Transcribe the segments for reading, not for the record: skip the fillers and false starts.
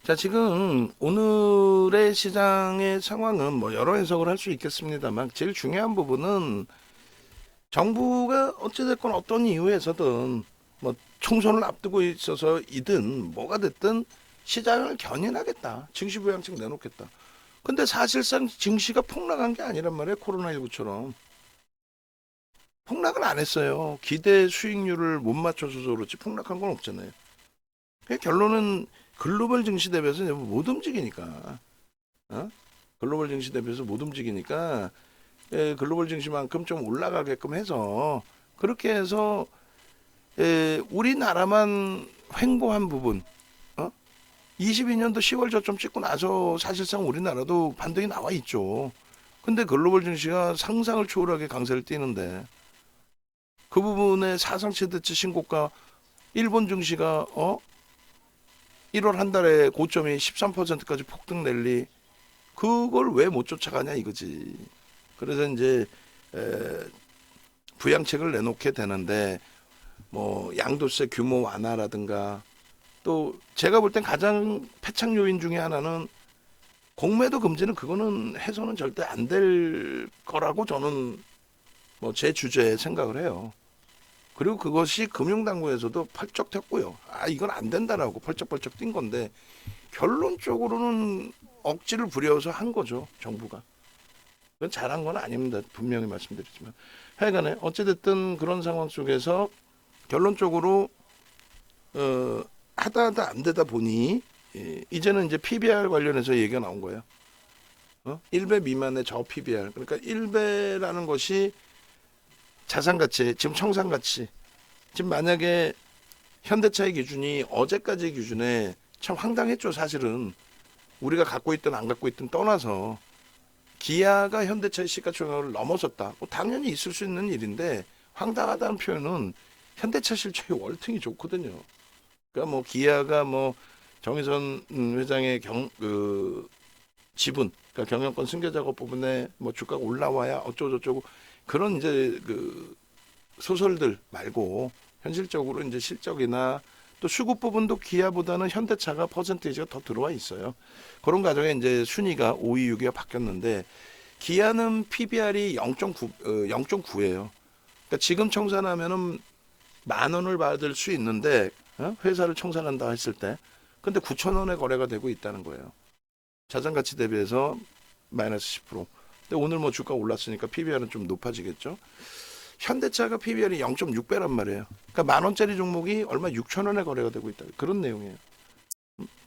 자, 지금 오늘의 시장의 상황은 뭐 여러 해석을 할 수 있겠습니다만 제일 중요한 부분은 정부가 어찌됐건 어떤 이유에서든 뭐 총선을 앞두고 있어서이든 뭐가 됐든 시장을 견인하겠다. 증시 부양책 내놓겠다. 근데 사실상 증시가 폭락한 게 아니란 말이에요. 코로나19처럼. 폭락은 안 했어요. 기대 수익률을 못 맞춰서 그렇지 폭락한 건 없잖아요. 그 결론은 글로벌 증시 대비해서 못 움직이니까. 어? 글로벌 증시 대비해서 못 움직이니까 글로벌 증시만큼 좀 올라가게끔 해서 그렇게 해서 우리나라만 횡보한 부분 22년도 10월 저점 찍고 나서 사실상 우리나라도 반등이 나와 있죠. 근데 글로벌 증시가 상상을 초월하게 강세를 띠는데 그 부분에 사상 최대치 신고가 일본 증시가 1월 한 달에 고점이 13%까지 폭등 랠리 그걸 왜 못 쫓아가냐 이거지. 그래서 이제 부양책을 내놓게 되는데 뭐 양도세 규모 완화라든가 또 제가 볼 땐 가장 패착 요인 중에 하나는 공매도 금지는 그거는 해서는 절대 안 될 거라고 저는 뭐 제 주제에 생각을 해요. 그리고 그것이 금융당국에서도 펄쩍 튀었고요. 아 이건 안 된다라고 펄쩍펄쩍 뛴 건데 결론적으로는 억지를 부려서 한 거죠 정부가. 그건 잘한 건 아닙니다. 분명히 말씀드리지만. 하여간에 어찌됐든 그런 상황 속에서 결론적으로 하다 안 되다 보니 이제는 이제 PBR 관련해서 얘기가 나온 거예요. 1배 미만의 저 PBR. 그러니까 1배라는 것이 자산가치, 지금 청산가치. 지금 만약에 현대차의 기준이 어제까지 기준에 참 황당했죠, 사실은. 우리가 갖고 있든 안 갖고 있든 떠나서 기아가 현대차의 시가총액을 넘어섰다. 뭐 당연히 있을 수 있는 일인데 황당하다는 표현은 현대차 실적이 월등히 좋거든요. 그러니까 뭐 기아가 뭐 정의선 회장의 지분, 그러니까 경영권 승계 작업 부분에 뭐 주가가 올라와야 어쩌고저쩌고 그런 이제 그 소설들 말고 현실적으로 이제 실적이나 또 수급 부분도 기아보다는 현대차가 퍼센테이지가 더 들어와 있어요. 그런 과정에 이제 순위가 5위, 6위가 바뀌었는데 기아는 PBR이 0.9, 0.9예요. 그러니까 지금 청산하면은 10,000원을 받을 수 있는데 회사를 청산한다 했을 때 근데 9,000원에 거래가 되고 있다는 거예요. 자산 가치 대비해서 마이너스 10%. 근데 오늘 뭐 주가 올랐으니까 PBR은 좀 높아지겠죠. 현대차가 PBR이 0.6배란 말이에요. 그러니까 10,000원짜리 종목이 얼마 6,000원에 거래가 되고 있다. 그런 내용이에요.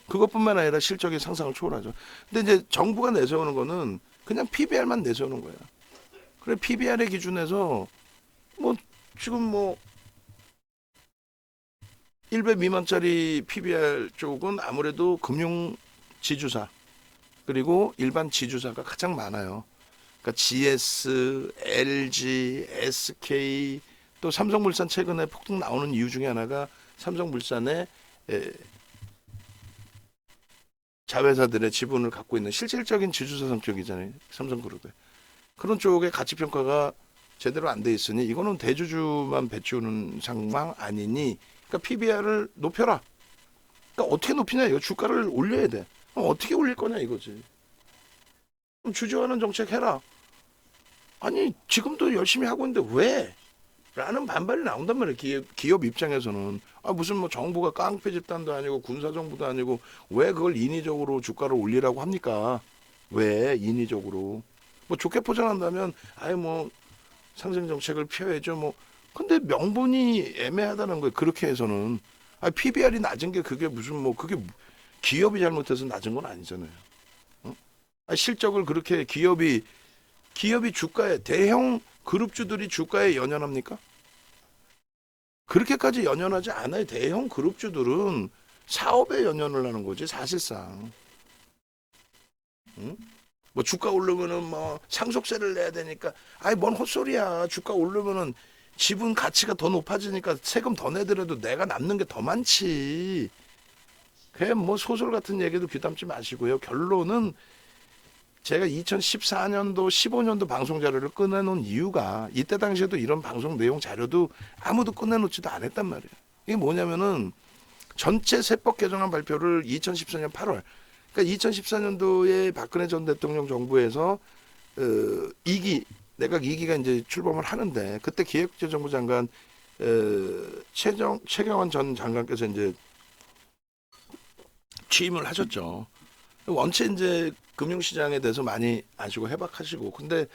그것뿐만 아니라 실적이 상상을 초월하죠. 근데 이제 정부가 내세우는 거는 그냥 PBR만 내세우는 거예요. 그래 PBR의 기준에서 뭐 지금 뭐 1배 미만짜리 PBR 쪽은 아무래도 금융 지주사 그리고 일반 지주사가 가장 많아요. 그러니까 GS, LG, SK 또 삼성물산 최근에 폭등 나오는 이유 중에 하나가 삼성물산의 자회사들의 지분을 갖고 있는 실질적인 지주사 성격이잖아요. 삼성그룹에. 그런 쪽의 가치 평가가 제대로 안 돼 있으니 이거는 대주주만 배치우는 상황 아니니 그러니까 PBR을 높여라. 그러니까 어떻게 높이냐 이거 주가를 올려야 돼. 어떻게 올릴 거냐 이거지. 그럼 주주하는 정책 해라. 아니 지금도 열심히 하고 있는데 왜? 라는 반발이 나온단 말이에요. 기업 입장에서는 무슨 뭐 정부가 깡패 집단도 아니고 군사 정부도 아니고 왜 그걸 인위적으로 주가를 올리라고 합니까? 왜 인위적으로? 뭐 좋게 포장한다면 아예 뭐 상생 정책을 펴야죠. 뭐 근데 명분이 애매하다는 거예요. 그렇게 해서는 PBR이 낮은 게 그게 무슨 뭐 그게 기업이 잘못해서 낮은 건 아니잖아요. 어? 실적을 그렇게 기업이 주가에 대형 그룹주들이 주가에 연연합니까? 그렇게까지 연연하지 않아요. 대형 그룹주들은 사업에 연연을 하는 거지 사실상. 응? 뭐 주가 오르면은 뭐 상속세를 내야 되니까 뭔 헛소리야. 주가 오르면은 지분 가치가 더 높아지니까 세금 더 내더라도 내가 남는 게 더 많지. 그냥 뭐 소설 같은 얘기도 귀담지 마시고요. 결론은 제가 2014년도, 15년도 방송 자료를 꺼내놓은 이유가 이때 당시에도 이런 방송 내용 자료도 아무도 꺼내놓지도 않았단 말이에요. 이게 뭐냐면은 전체 세법 개정안 발표를 2014년 8월. 그러니까 2014년도에 박근혜 전 대통령 정부에서 내각 2기가 이제 출범을 하는데 그때 기획재정부 장관 최경환 전 장관께서 이제 취임을 하셨죠. 원체 이제 금융시장에 대해서 많이 아시고 해박하시고 근데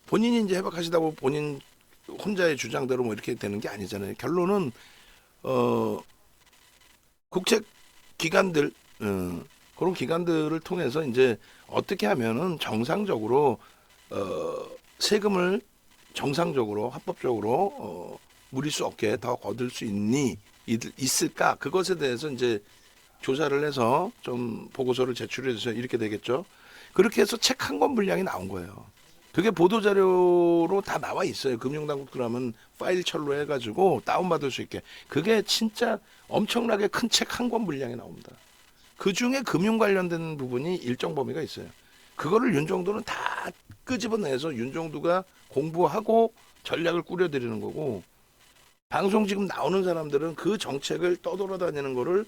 본인이 이제 해박하시다고 본인 혼자의 주장대로 뭐 이렇게 되는 게 아니잖아요. 결론은 국책 기관들 그런 기관들을 통해서 이제 어떻게 하면은 정상적으로 세금을 정상적으로 합법적으로 무리수 없게 더 거둘 수 있을까 그것에 대해서 이제 조사를 해서 좀 보고서를 제출해서 이렇게 되겠죠. 그렇게 해서 책 한 권 분량이 나온 거예요. 그게 보도자료로 다 나와 있어요. 금융당국들 하면 파일철로 해가지고 다운받을 수 있게. 그게 진짜 엄청나게 큰 책 한 권 분량이 나옵니다. 그 중에 금융 관련된 부분이 일정 범위가 있어요. 그거를 윤정도는 다 끄집어내서 윤정도가 공부하고 전략을 꾸려드리는 거고 방송 지금 나오는 사람들은 그 정책을 떠돌아다니는 거를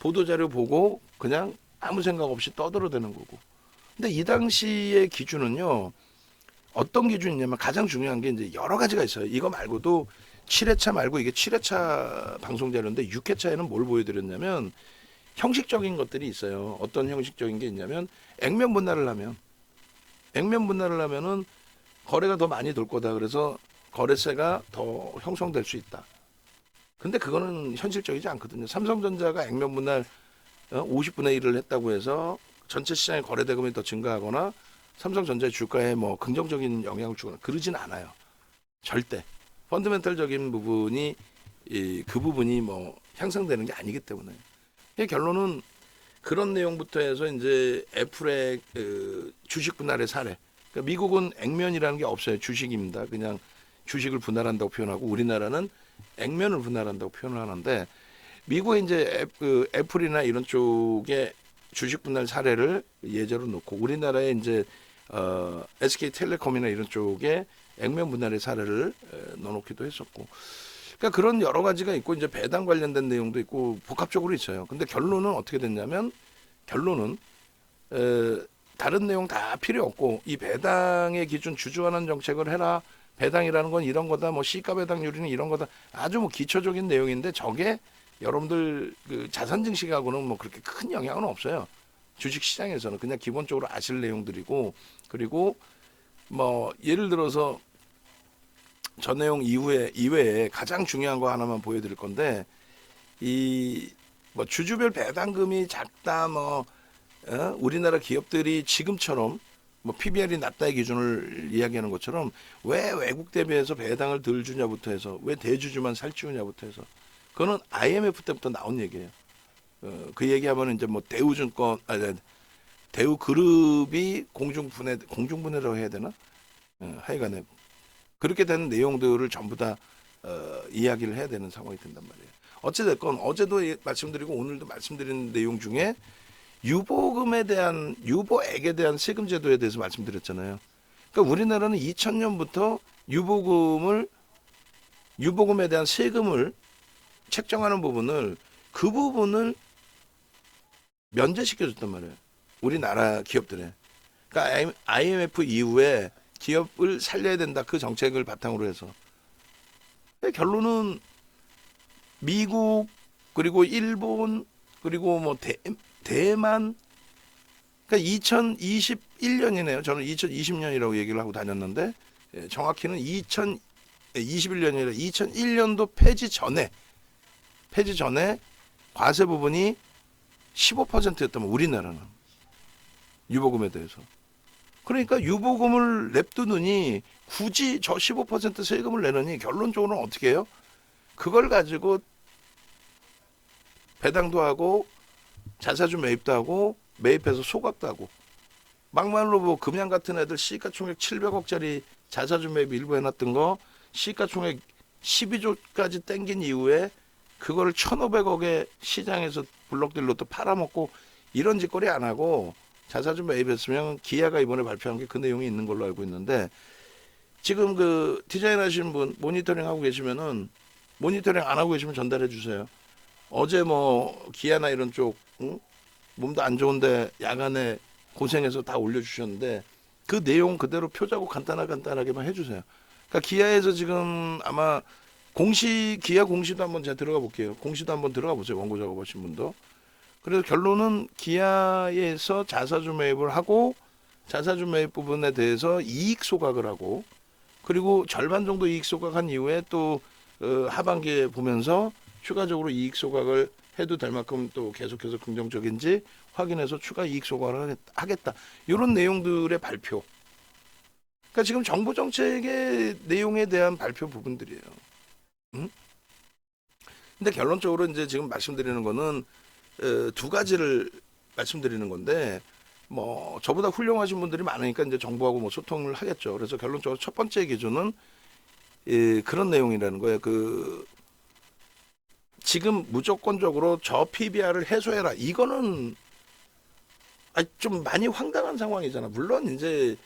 보도자료 보고 그냥 아무 생각 없이 떠들어대는 거고. 근데 이 당시의 기준은요. 어떤 기준이냐면 가장 중요한 게 이제 여러 가지가 있어요. 이거 말고도 7회차 말고 이게 7회차 방송 자료인데 6회차에는 뭘 보여드렸냐면 형식적인 것들이 있어요. 어떤 형식적인 게 있냐면 액면 분할을 하면은 거래가 더 많이 돌 거다. 그래서 거래세가 더 형성될 수 있다. 근데 그거는 현실적이지 않거든요. 삼성전자가 액면 분할 50분의 1을 했다고 해서 전체 시장의 거래 대금이 더 증가하거나 삼성전자의 주가에 뭐 긍정적인 영향을 주거나 그러진 않아요. 절대. 펀더멘털적인 부분이 그 부분이 뭐 향상되는 게 아니기 때문에. 결론은 그런 내용부터 해서 이제 애플의 주식 분할의 사례. 그러니까 미국은 액면이라는 게 없어요. 주식입니다. 그냥 주식을 분할한다고 표현하고 우리나라는 액면을 분할한다고 표현을 하는데 미국의 이제 애플이나 이런 쪽에 주식 분할 사례를 예제로 놓고 우리나라에 이제 SK텔레콤이나 이런 쪽에 액면 분할의 사례를 넣어놓기도 했었고. 그러니까 그런 여러 가지가 있고 이제 배당 관련된 내용도 있고 복합적으로 있어요. 근데 결론은 어떻게 됐냐면 결론은 다른 내용 다 필요 없고 이 배당의 기준 주주환원 정책을 해라. 배당이라는 건 이런 거다. 뭐 시가 배당률이는 이런 거다. 아주 뭐 기초적인 내용인데 저게 여러분들 그 자산 증식하고는 뭐 그렇게 큰 영향은 없어요. 주식 시장에서는 그냥 기본적으로 아실 내용들이고 그리고 뭐 예를 들어서 저 내용 이외에 가장 중요한 거 하나만 보여드릴 건데 이 뭐 주주별 배당금이 작다 우리나라 기업들이 지금처럼 뭐 PBR이 낮다의 기준을 이야기하는 것처럼 왜 외국 대비해서 배당을 덜 주냐부터 해서 왜 대주주만 살찌우냐부터 해서 그거는 IMF 때부터 나온 얘기예요. 그 얘기하면 이제 뭐 대우증권 대우그룹이 공중분해라고 해야 되나? 하여간에 그렇게 되는 내용들을 전부 다 이야기를 해야 되는 상황이 된단 말이에요. 어찌됐건 어제도 말씀드리고 오늘도 말씀드린 내용 중에 유보액에 대한 세금 제도에 대해서 말씀드렸잖아요. 그러니까 우리나라는 2000년부터 유보금에 대한 세금을 책정하는 그 부분을 면제시켜줬단 말이에요. 우리나라 기업들에. 그러니까 IMF 이후에 기업을 살려야 된다. 그 정책을 바탕으로 해서. 결론은 미국 그리고 일본 그리고 뭐 대만 그러니까 2021년이네요. 저는 2020년이라고 얘기를 하고 다녔는데 정확히는 2021년이라 2001년도 폐지 전에 과세 부분이 15%였다면 우리나라는 유보금에 대해서. 그러니까 유보금을 냅두느니 굳이 저 15% 세금을 내느니 결론적으로는 어떻게 해요? 그걸 가지고 배당도 하고 자사주 매입도 하고 매입해서 소각도 하고 막말로 뭐 금양 같은 애들 시가총액 700억짜리 자사주 매입 일부 해놨던 거 시가총액 12조까지 땡긴 이후에 그거를 1,500억에 시장에서 블록딜로 또 팔아먹고 이런 짓거리 안 하고 자사주 매입했으면 기아가 이번에 발표한 게 그 내용이 있는 걸로 알고 있는데 지금 그 디자인 하시는 분 모니터링 하고 계시면은 모니터링 안 하고 계시면 전달해 주세요. 어제 뭐 기아나 이런 쪽 응? 몸도 안 좋은데 야간에 고생해서 다 올려주셨는데 그 내용 그대로 표자고 간단하게만 해주세요. 그러니까 기아에서 지금 아마 기아 공시도 한번 제가 들어가 볼게요. 공시도 한번 들어가 보세요. 원고 작업하신 분도. 그래서 결론은 기아에서 자사주 매입을 하고 자사주 매입 부분에 대해서 이익 소각을 하고 그리고 절반 정도 이익 소각한 이후에 또 하반기에 보면서 추가적으로 이익 소각을 해도 될 만큼 또 계속해서 긍정적인지 확인해서 추가 이익 소각을 하겠다. 이런 내용들의 발표. 그러니까 지금 정부 정책의 내용에 대한 발표 부분들이에요. 응? 근데 결론적으로 이제 지금 말씀드리는 거는 두 가지를 말씀드리는 건데 뭐 저보다 훌륭하신 분들이 많으니까 이제 정부하고 뭐 소통을 하겠죠. 그래서 결론적으로 첫 번째 기준은 그런 내용이라는 거예요. 지금 무조건적으로 저 PBR을 해소해라. 이거는 좀 많이 황당한 상황이잖아. 물론 이제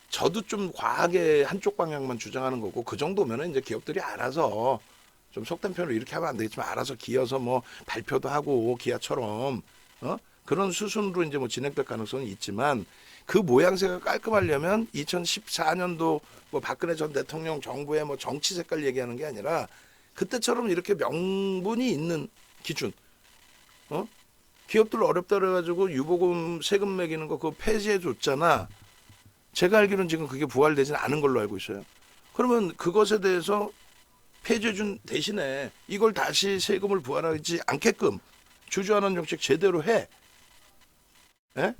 저도 좀 과하게 한쪽 방향만 주장하는 거고 그 정도면은 이제 기업들이 알아서 좀 속된 표현으로 이렇게 하면 안 되겠지만 알아서 기어서 뭐 발표도 하고 기아처럼 그런 수순으로 이제 뭐 진행될 가능성은 있지만 그 모양새가 깔끔하려면 2014년도 뭐 박근혜 전 대통령 정부의 뭐 정치 색깔 얘기하는 게 아니라 그때처럼 이렇게 명분이 있는 기준, 기업들 어렵다 그래가지고 유보금 세금 매기는 거 그거 폐지해 줬잖아. 제가 알기로는 지금 그게 부활되지는 않은 걸로 알고 있어요. 그러면 그것에 대해서 폐지해 준 대신에 이걸 다시 세금을 부활하지 않게끔 주주환원 정책 제대로 해. 예?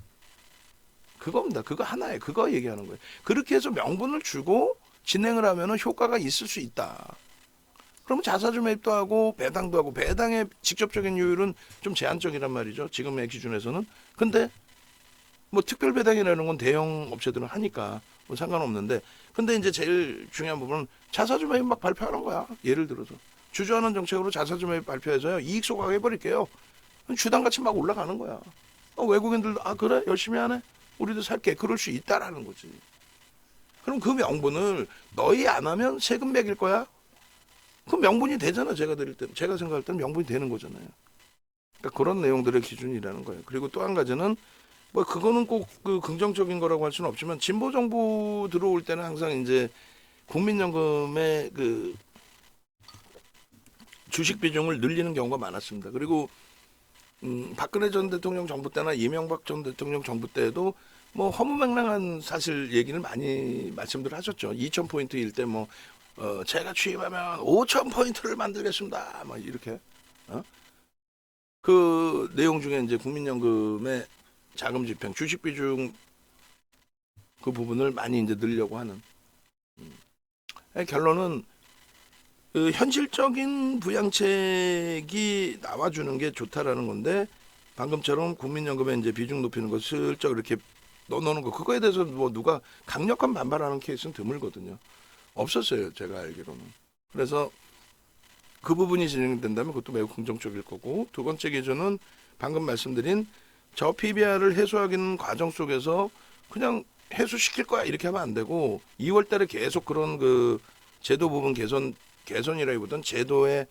그겁니다. 그거 하나에 그거 얘기하는 거예요. 그렇게 해서 명분을 주고 진행을 하면은 효과가 있을 수 있다. 그러면 자사주 매입도 하고 배당도 하고 배당의 직접적인 요율은 좀 제한적이란 말이죠. 지금의 기준에서는. 근데 뭐 특별 배당이라는 건 대형 업체들은 하니까 뭐 상관없는데 근데 이제 제일 중요한 부분은 자사주 매입 막 발표하는 거야. 예를 들어서 주주환원 정책으로 자사주 매입 발표해서요. 이익 소각해 버릴게요. 주당 가치 막 올라가는 거야. 외국인들도 그래 열심히 하네. 우리도 살게. 그럴 수 있다라는 거지. 그럼 그 명분을 너희 안 하면 세금 매길 거야. 그 명분이 되잖아. 제가 생각할 때는 명분이 되는 거잖아요. 그러니까 그런 내용들의 기준이라는 거예요. 그리고 또 한 가지는 뭐 그거는 꼭 그 긍정적인 거라고 할 수는 없지만 진보 정부 들어올 때는 항상 이제 국민연금의 그 주식 비중을 늘리는 경우가 많았습니다. 그리고 박근혜 전 대통령 정부 때나 이명박 전 대통령 정부 때도 뭐 허무맹랑한 사실 얘기를 많이 말씀들 하셨죠. 2,000포인트일 때 뭐 제가 취임하면 5,000포인트를 만들겠습니다. 막 이렇게 그 내용 중에 이제 국민연금의 자금 집행, 주식 비중 그 부분을 많이 이제 늘려고 하는. 결론은 그 현실적인 부양책이 나와주는 게 좋다라는 건데 방금처럼 국민연금에 이제 비중 높이는 거 슬쩍 이렇게 넣어놓는 거 그거에 대해서 뭐 누가 강력한 반발하는 케이스는 드물거든요. 없었어요. 제가 알기로는. 그래서 그 부분이 진행된다면 그것도 매우 긍정적일 거고 두 번째 기준은 방금 말씀드린 저 PBR을 해소하기는 과정 속에서 그냥 해소시킬 거야 이렇게 하면 안 되고 2월 달에 계속 그런 그 제도 부분 개선이라기보다는 제도의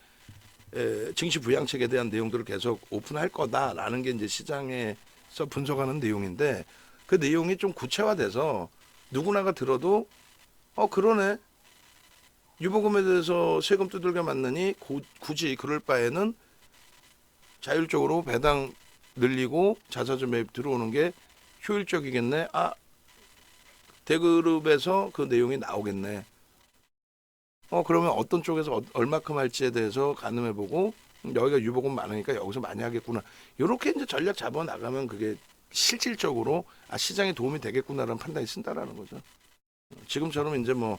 증시 부양책에 대한 내용들을 계속 오픈할 거다라는 게 이제 시장에서 분석하는 내용인데 그 내용이 좀 구체화돼서 누구나가 들어도 그러네. 유보금에 대해서 세금 두들겨 맞느니 굳이 그럴 바에는 자율적으로 배당 늘리고 자사주 매입 들어오는 게 효율적이겠네. 대그룹에서 그 내용이 나오겠네. 그러면 어떤 쪽에서 얼마큼 할지에 대해서 가늠해보고 여기가 유보금 많으니까 여기서 많이 하겠구나. 이렇게 이제 전략 잡아 나가면 그게 실질적으로 시장에 도움이 되겠구나라는 판단이 쓴다라는 거죠. 지금처럼 이제 뭐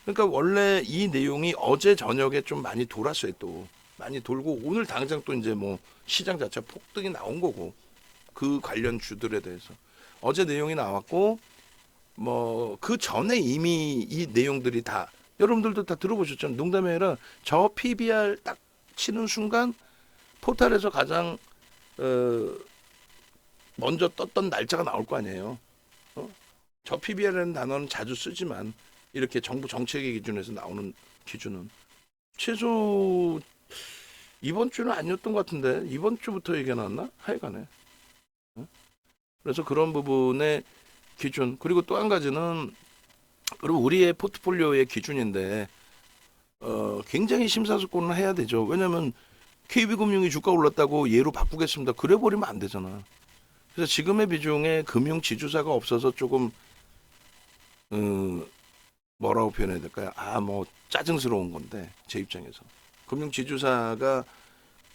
그러니까 원래 이 내용이 어제 저녁에 좀 많이 돌았어요. 또 많이 돌고 오늘 당장 또 이제 뭐 시장 자체 폭등이 나온 거고 그 관련 주들에 대해서 어제 내용이 나왔고 뭐 그 전에 이미 이 내용들이 다 여러분들도 다 들어보셨잖아요. 농담이 아니라 저 PBR 딱 치는 순간 포털에서 가장 먼저 떴던 날짜가 나올 거 아니에요. 저 PBR이라는 단어는 자주 쓰지만 이렇게 정부 정책의 기준에서 나오는 기준은 최소 이번 주는 아니었던 것 같은데 이번 주부터 얘기가 나왔나? 하여간에. 응? 그래서 그런 부분의 기준, 그리고 또 한 가지는, 그리고 우리의 포트폴리오의 기준인데 굉장히 심사숙고를 해야 되죠. 왜냐하면 KB금융이 주가 올랐다고 얘로 바꾸겠습니다. 그래 버리면 안 되잖아. 그래서 지금의 비중에 금융 지주사가 없어서 조금 뭐라고 표현해야 될까요? 뭐 짜증스러운 건데, 제 입장에서 금융 지주사가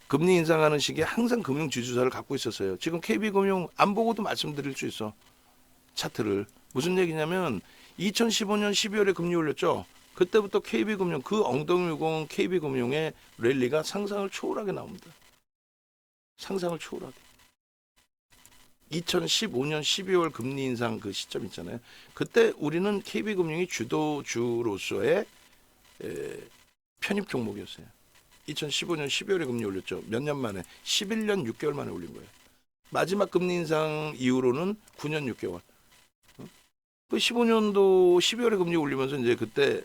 금리 인상하는 시기에 항상 금융 지주사를 갖고 있었어요. 지금 KB금융 안 보고도 말씀드릴 수 있어. 차트를. 무슨 얘기냐면 2015년 12월에 금리 올렸죠. 그때부터 KB금융, 그 엉덩이 무거운 KB금융의 랠리가 상상을 초월하게 나옵니다. 상상을 초월하게. 2015년 12월 금리 인상 그 시점 있잖아요. 그때 우리는 KB금융이 주도주로서의 편입 종목이었어요. 2015년 12월에 금리 올렸죠. 몇 년 만에, 11년 6개월 만에 올린 거예요. 마지막 금리 인상 이후로는 9년 6개월. 그 15년도 12월에 금리 올리면서 이제 그때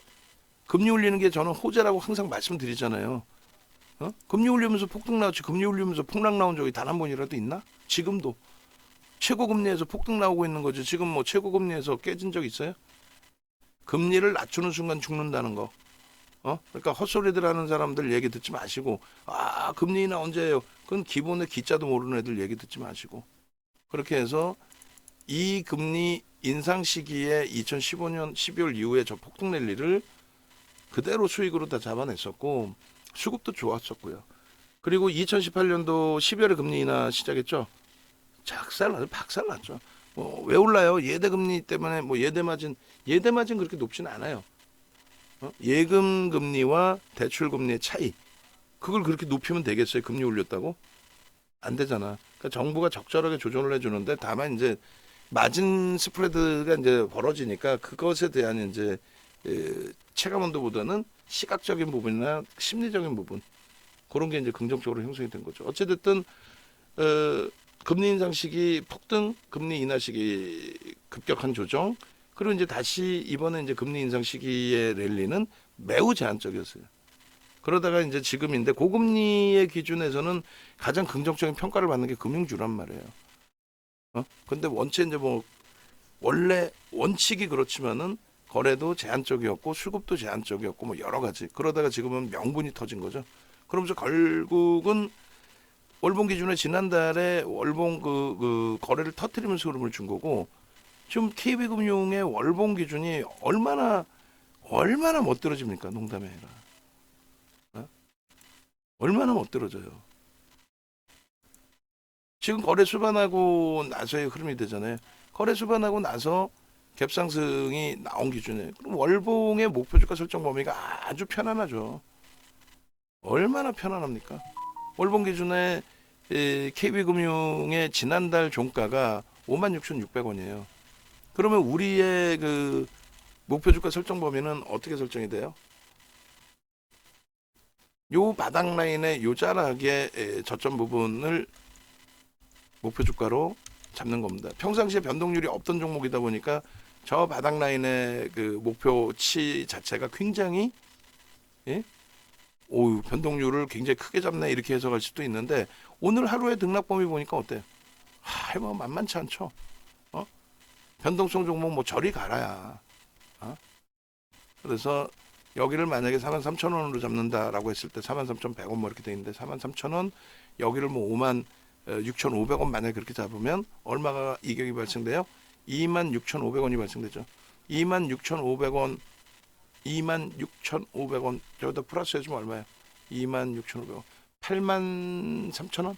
금리 올리는 게 저는 호재라고 항상 말씀드리잖아요. 금리 올리면서 폭등 나왔지. 금리 올리면서 폭락 나온 적이 단 한 번이라도 있나? 지금도 최고금리에서 폭등 나오고 있는 거죠. 지금 뭐 최고금리에서 깨진 적 있어요? 금리를 낮추는 순간 죽는다는 거. 그러니까 헛소리들 하는 사람들 얘기 듣지 마시고, 금리 인하 언제예요? 그건 기본의 기자도 모르는 애들 얘기 듣지 마시고. 그렇게 해서 이 금리 인상 시기에 2015년 12월 이후에 저 폭등 랠리를 그대로 수익으로 다 잡아냈었고, 수급도 좋았었고요. 그리고 2018년도 12월에 금리 인하 시작했죠. 박살났죠. 왜 올라요? 예대금리 때문에, 예대마진 그렇게 높지는 않아요. 예금 금리와 대출 금리의 차이, 그걸 그렇게 높이면 되겠어요? 금리 올렸다고? 안 되잖아. 그러니까 정부가 적절하게 조정을 해주는데, 다만 이제 마진 스프레드가 이제 벌어지니까 그것에 대한 이제 체감 온도보다는 시각적인 부분이나 심리적인 부분, 그런 게 이제 긍정적으로 형성이 된 거죠. 어찌됐든 금리 인상 시기 폭등, 금리 인하 시기 급격한 조정, 그리고 이제 다시 이번에 이제 금리 인상 시기의 랠리는 매우 제한적이었어요. 그러다가 이제 지금인데, 고금리의 기준에서는 가장 긍정적인 평가를 받는 게 금융주란 말이에요. 근데 원체 이제 원래 원칙이 그렇지만은 거래도 제한적이었고 수급도 제한적이었고 여러 가지. 그러다가 지금은 명분이 터진 거죠. 그러면서 결국은 월봉 기준에 지난달에 월봉 그 거래를 터뜨리면서 흐름을 준 거고, 지금 KB금융의 월봉 기준이 얼마나 멋들어집니까? 농담이 아니라. 얼마나 멋들어져요. 지금 거래 수반하고 나서의 흐름이 되잖아요. 거래 수반하고 나서 갭상승이 나온 기준에, 그럼 월봉의 목표 주가 설정 범위가 아주 편안하죠. 얼마나 편안합니까? 월봉 기준에 KB금융의 지난달 종가가 56,600원이에요. 그러면 우리의 그 목표 주가 설정 범위는 어떻게 설정이 돼요? 요 바닥 라인의 요 자락의 저점 부분을 목표 주가로 잡는 겁니다. 평상시에 변동률이 없던 종목이다 보니까 저 바닥 라인의 그 목표치 자체가 굉장히 변동률을 굉장히 크게 잡네, 이렇게 해석할 수도 있는데, 오늘 하루의 등락 범위 보니까 어때요? 만만치 않죠. 변동성 종목 저리 가라야. 그래서 여기를 만약에 43,000원으로 잡는다라고 했을 때 43,100원 이렇게 돼 있는데, 43,000원, 여기를 56,500원 만약에 그렇게 잡으면 얼마가 이격이 발생돼요? 26,500원이 발생되죠. 26,500원, 26,500원, 저기다 플러스 해주면 얼마예요? 26,500원, 83,000원?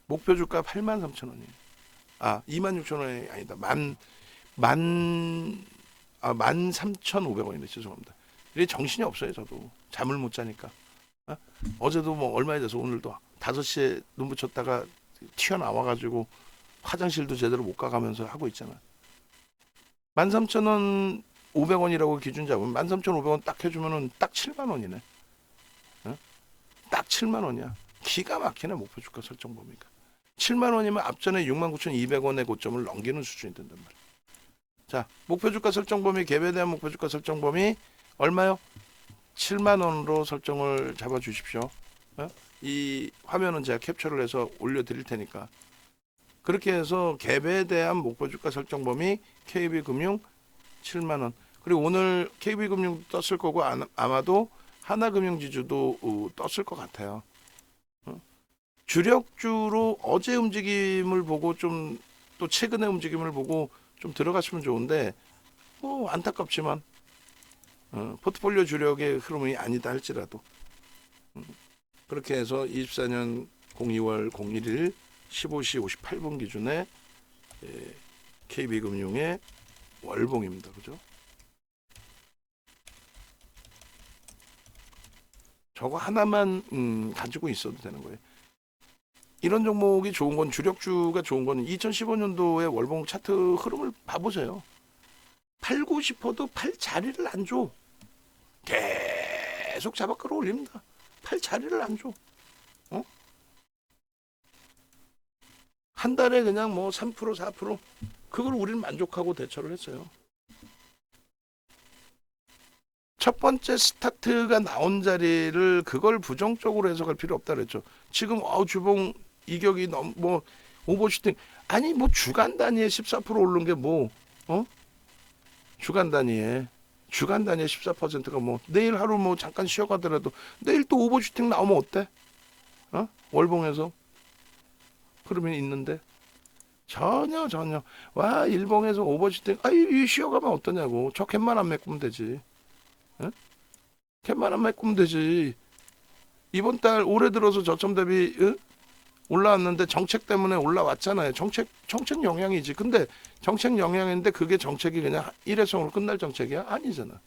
목표 주가 83,000원이에요. 26,000원이 아니다. 13,500원이네. 죄송합니다. 이게 정신이 없어요. 저도 잠을 못 자니까. 어제도 얼마에 돼서 오늘도 5시에 눈 붙였다가 튀어나와가지고 화장실도 제대로 못 가가면서 하고 있잖아. 13,000원 500원이라고 기준 잡으면 13,500원 딱 해주면은 딱 7만 원이네. 딱 7만 원이야. 기가 막히네. 목표 주가 설정 범위가 7만 원이면 앞전에 69,200원의 고점을 넘기는 수준이 된단 말이야. 자, 목표 주가 설정 범위, 갭에 대한 목표 주가 설정 범위 얼마요? 7만 원으로 설정을 잡아 주십시오. 이 화면은 제가 캡처를 해서 올려드릴 테니까 그렇게 해서 갭에 대한 목표 주가 설정 범위 KB금융 7만 원. 그리고 오늘 KB금융 떴을 거고 아마도 하나금융지주도 떴을 것 같아요. 주력주로 어제 움직임을 보고 좀 또 최근의 움직임을 보고 좀 들어가시면 좋은데 뭐 안타깝지만 포트폴리오 주력의 흐름이 아니다 할지라도 그렇게 해서 24년 02월 01일 15시 58분 기준에 KB금융의 월봉입니다. 그죠? 저거 하나만 가지고 있어도 되는 거예요. 이런 종목이 좋은 건 주력주가 좋은 건 2015년도의 월봉 차트 흐름을 봐보세요. 팔고 싶어도 팔 자리를 안 줘. 계속 잡아 끌어올립니다. 팔 자리를 안 줘. 한 달에 그냥 뭐 3% 4% 그걸 우리는 만족하고 대처를 했어요. 첫 번째 스타트가 나온 자리를 그걸 부정적으로 해석할 필요 없다 그랬죠. 지금 주봉 이격이 너무 뭐 오버슈팅 아니 뭐 주간 단위에 14% 오른 게 뭐 주간 단위에 14%가 뭐 내일 하루 뭐 잠깐 쉬어가더라도 내일 또 오버슈팅 나오면 어때? 월봉에서 그러면 있는데 전혀 와 일봉에서 오버슈팅 이 쉬어가면 어떠냐고. 저 캔만 안 메꾸면 되지. 캔만 안 메꾸면 되지. 이번 달 올해 들어서 저점 대비 올라왔는데 정책 때문에 올라왔잖아요. 정책 영향이지. 근데 정책 영향인데 그게 정책이 그냥 일회성으로 끝날 정책이야? 아니잖아.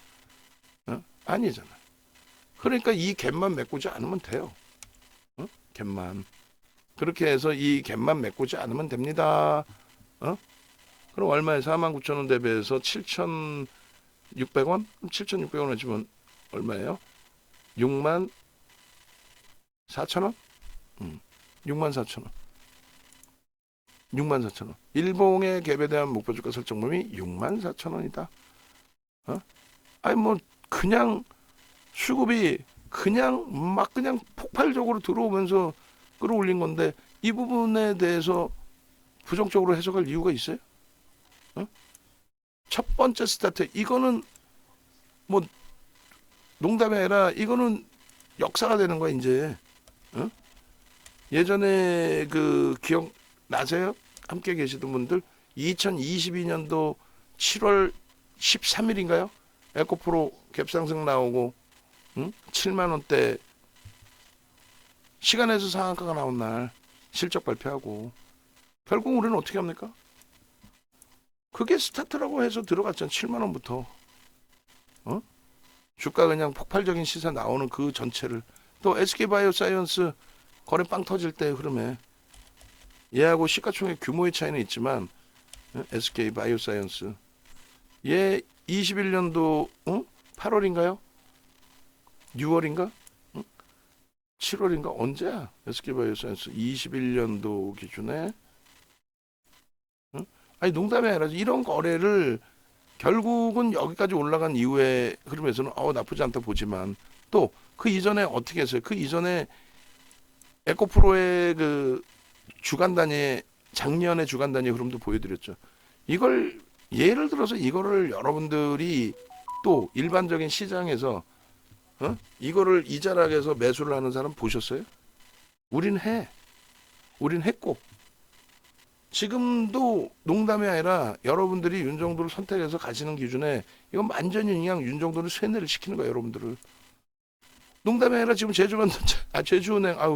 아니잖아. 그러니까 이 갭만 메꾸지 않으면 돼요. 갭만. 그렇게 해서 이 갭만 메꾸지 않으면 됩니다. 그럼 얼마에 49,000원 대비해서 7,600원? 7,600원 하시면 얼마예요? 64,000원? 64,000원. 64,000원. 일봉의 갭에 대한 목표 주가 설정 범위 64,000원이다. 아니 뭐 그냥 수급이 그냥 폭발적으로 들어오면서 끌어올린 건데 이 부분에 대해서 부정적으로 해석할 이유가 있어요? 첫 번째 스타트 이거는 뭐 농담이 아니라 이거는 역사가 되는 거야 이제. 예전에 그 기억 나세요? 함께 계시던 분들 2022년도 7월 13일인가요? 에코프로 갭상승 나오고 7만 원대 시간에서 상한가가 나온 날 실적 발표하고 결국 우리는 어떻게 합니까? 그게 스타트라고 해서 들어갔잖아. 7만 원부터. 주가 그냥 폭발적인 시세 나오는 그 전체를 또 SK바이오사이언스 거래 빵 터질 때 흐름에 얘하고 시가총액 규모의 차이는 있지만 SK바이오사이언스 얘 21년도 8월인가요? 6월인가? 7월인가? 언제야? SK바이오사이언스 21년도 기준에 아니 농담이 아니라 이런 거래를 결국은 여기까지 올라간 이후의 흐름에서는 나쁘지 않다 보지만 또 그 이전에 어떻게 했어요? 그 이전에 에코프로의 그 주간 단위 작년의 주간 단위 흐름도 보여드렸죠. 이걸 예를 들어서 이거를 여러분들이 또 일반적인 시장에서 이거를 이 자락에서 매수를 하는 사람 보셨어요? 우린 했고 지금도 농담이 아니라 여러분들이 윤정도를 선택해서 가시는 기준에 이건 완전히 그냥 윤정도를 쇠뇌를 시키는 거예요. 여러분들을. 농담이 아니라 지금 제주은행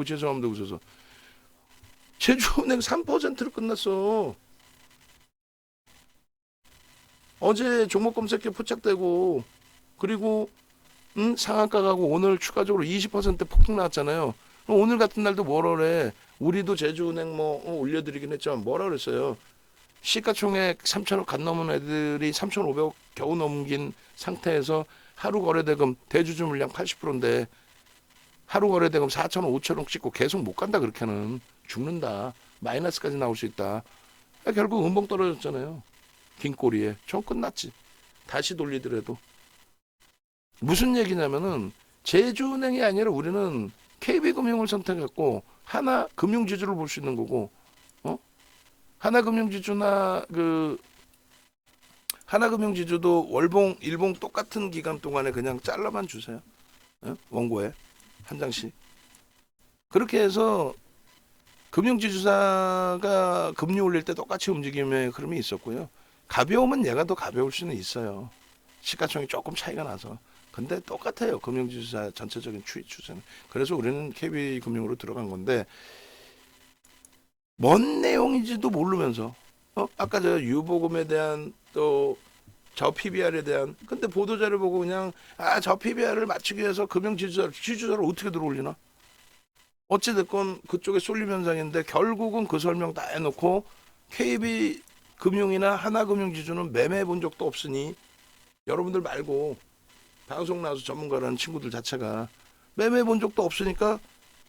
죄송합니다 웃어서 제주은행 3%로 끝났어. 어제 종목 검색해 포착되고 그리고 상한가 가고 오늘 추가적으로 20% 폭등 나왔잖아요. 오늘 같은 날도 뭐라 그래. 우리도 제주은행 뭐 올려드리긴 했지만 뭐라 그랬어요. 시가총액 3천억 간 넘은 애들이 3,500억 겨우 넘긴 상태에서 하루 거래대금 대주주 물량 80%인데 하루 거래대금 4천억 5천억 찍고 계속 못 간다. 그렇게는 죽는다. 마이너스까지 나올 수 있다. 결국 음봉 떨어졌잖아요. 긴 꼬리에. 전 끝났지. 다시 돌리더라도. 무슨 얘기냐면은 제주은행이 아니라 우리는 KB금융을 선택했고 하나금융지주를 볼 수 있는 거고, 하나금융지주나 하나금융지주도 월봉, 일봉 똑같은 기간 동안에 그냥 잘라만 주세요. 원고에 한 장씩. 그렇게 해서 금융지주사가 금리 올릴 때 똑같이 움직임의 흐름이 있었고요. 가벼우면 얘가 더 가벼울 수는 있어요. 시가총액이 조금 차이가 나서. 근데 똑같아요. 금융지주사 전체적인 추세는. 그래서 우리는 KB금융으로 들어간 건데, 뭔 내용인지도 모르면서 아까 저 유보금에 대한 또 저 PBR에 대한, 근데 보도자를 보고 그냥 저 PBR을 맞추기 위해서 금융지주사를 어떻게 들어올리나? 어찌됐건 그쪽에 쏠림 현상인데 결국은 그 설명 다 해놓고 KB금융이나 하나금융지주는 매매해 본 적도 없으니, 여러분들 말고 방송 나와서 전문가라는 친구들 자체가 매매해 본 적도 없으니까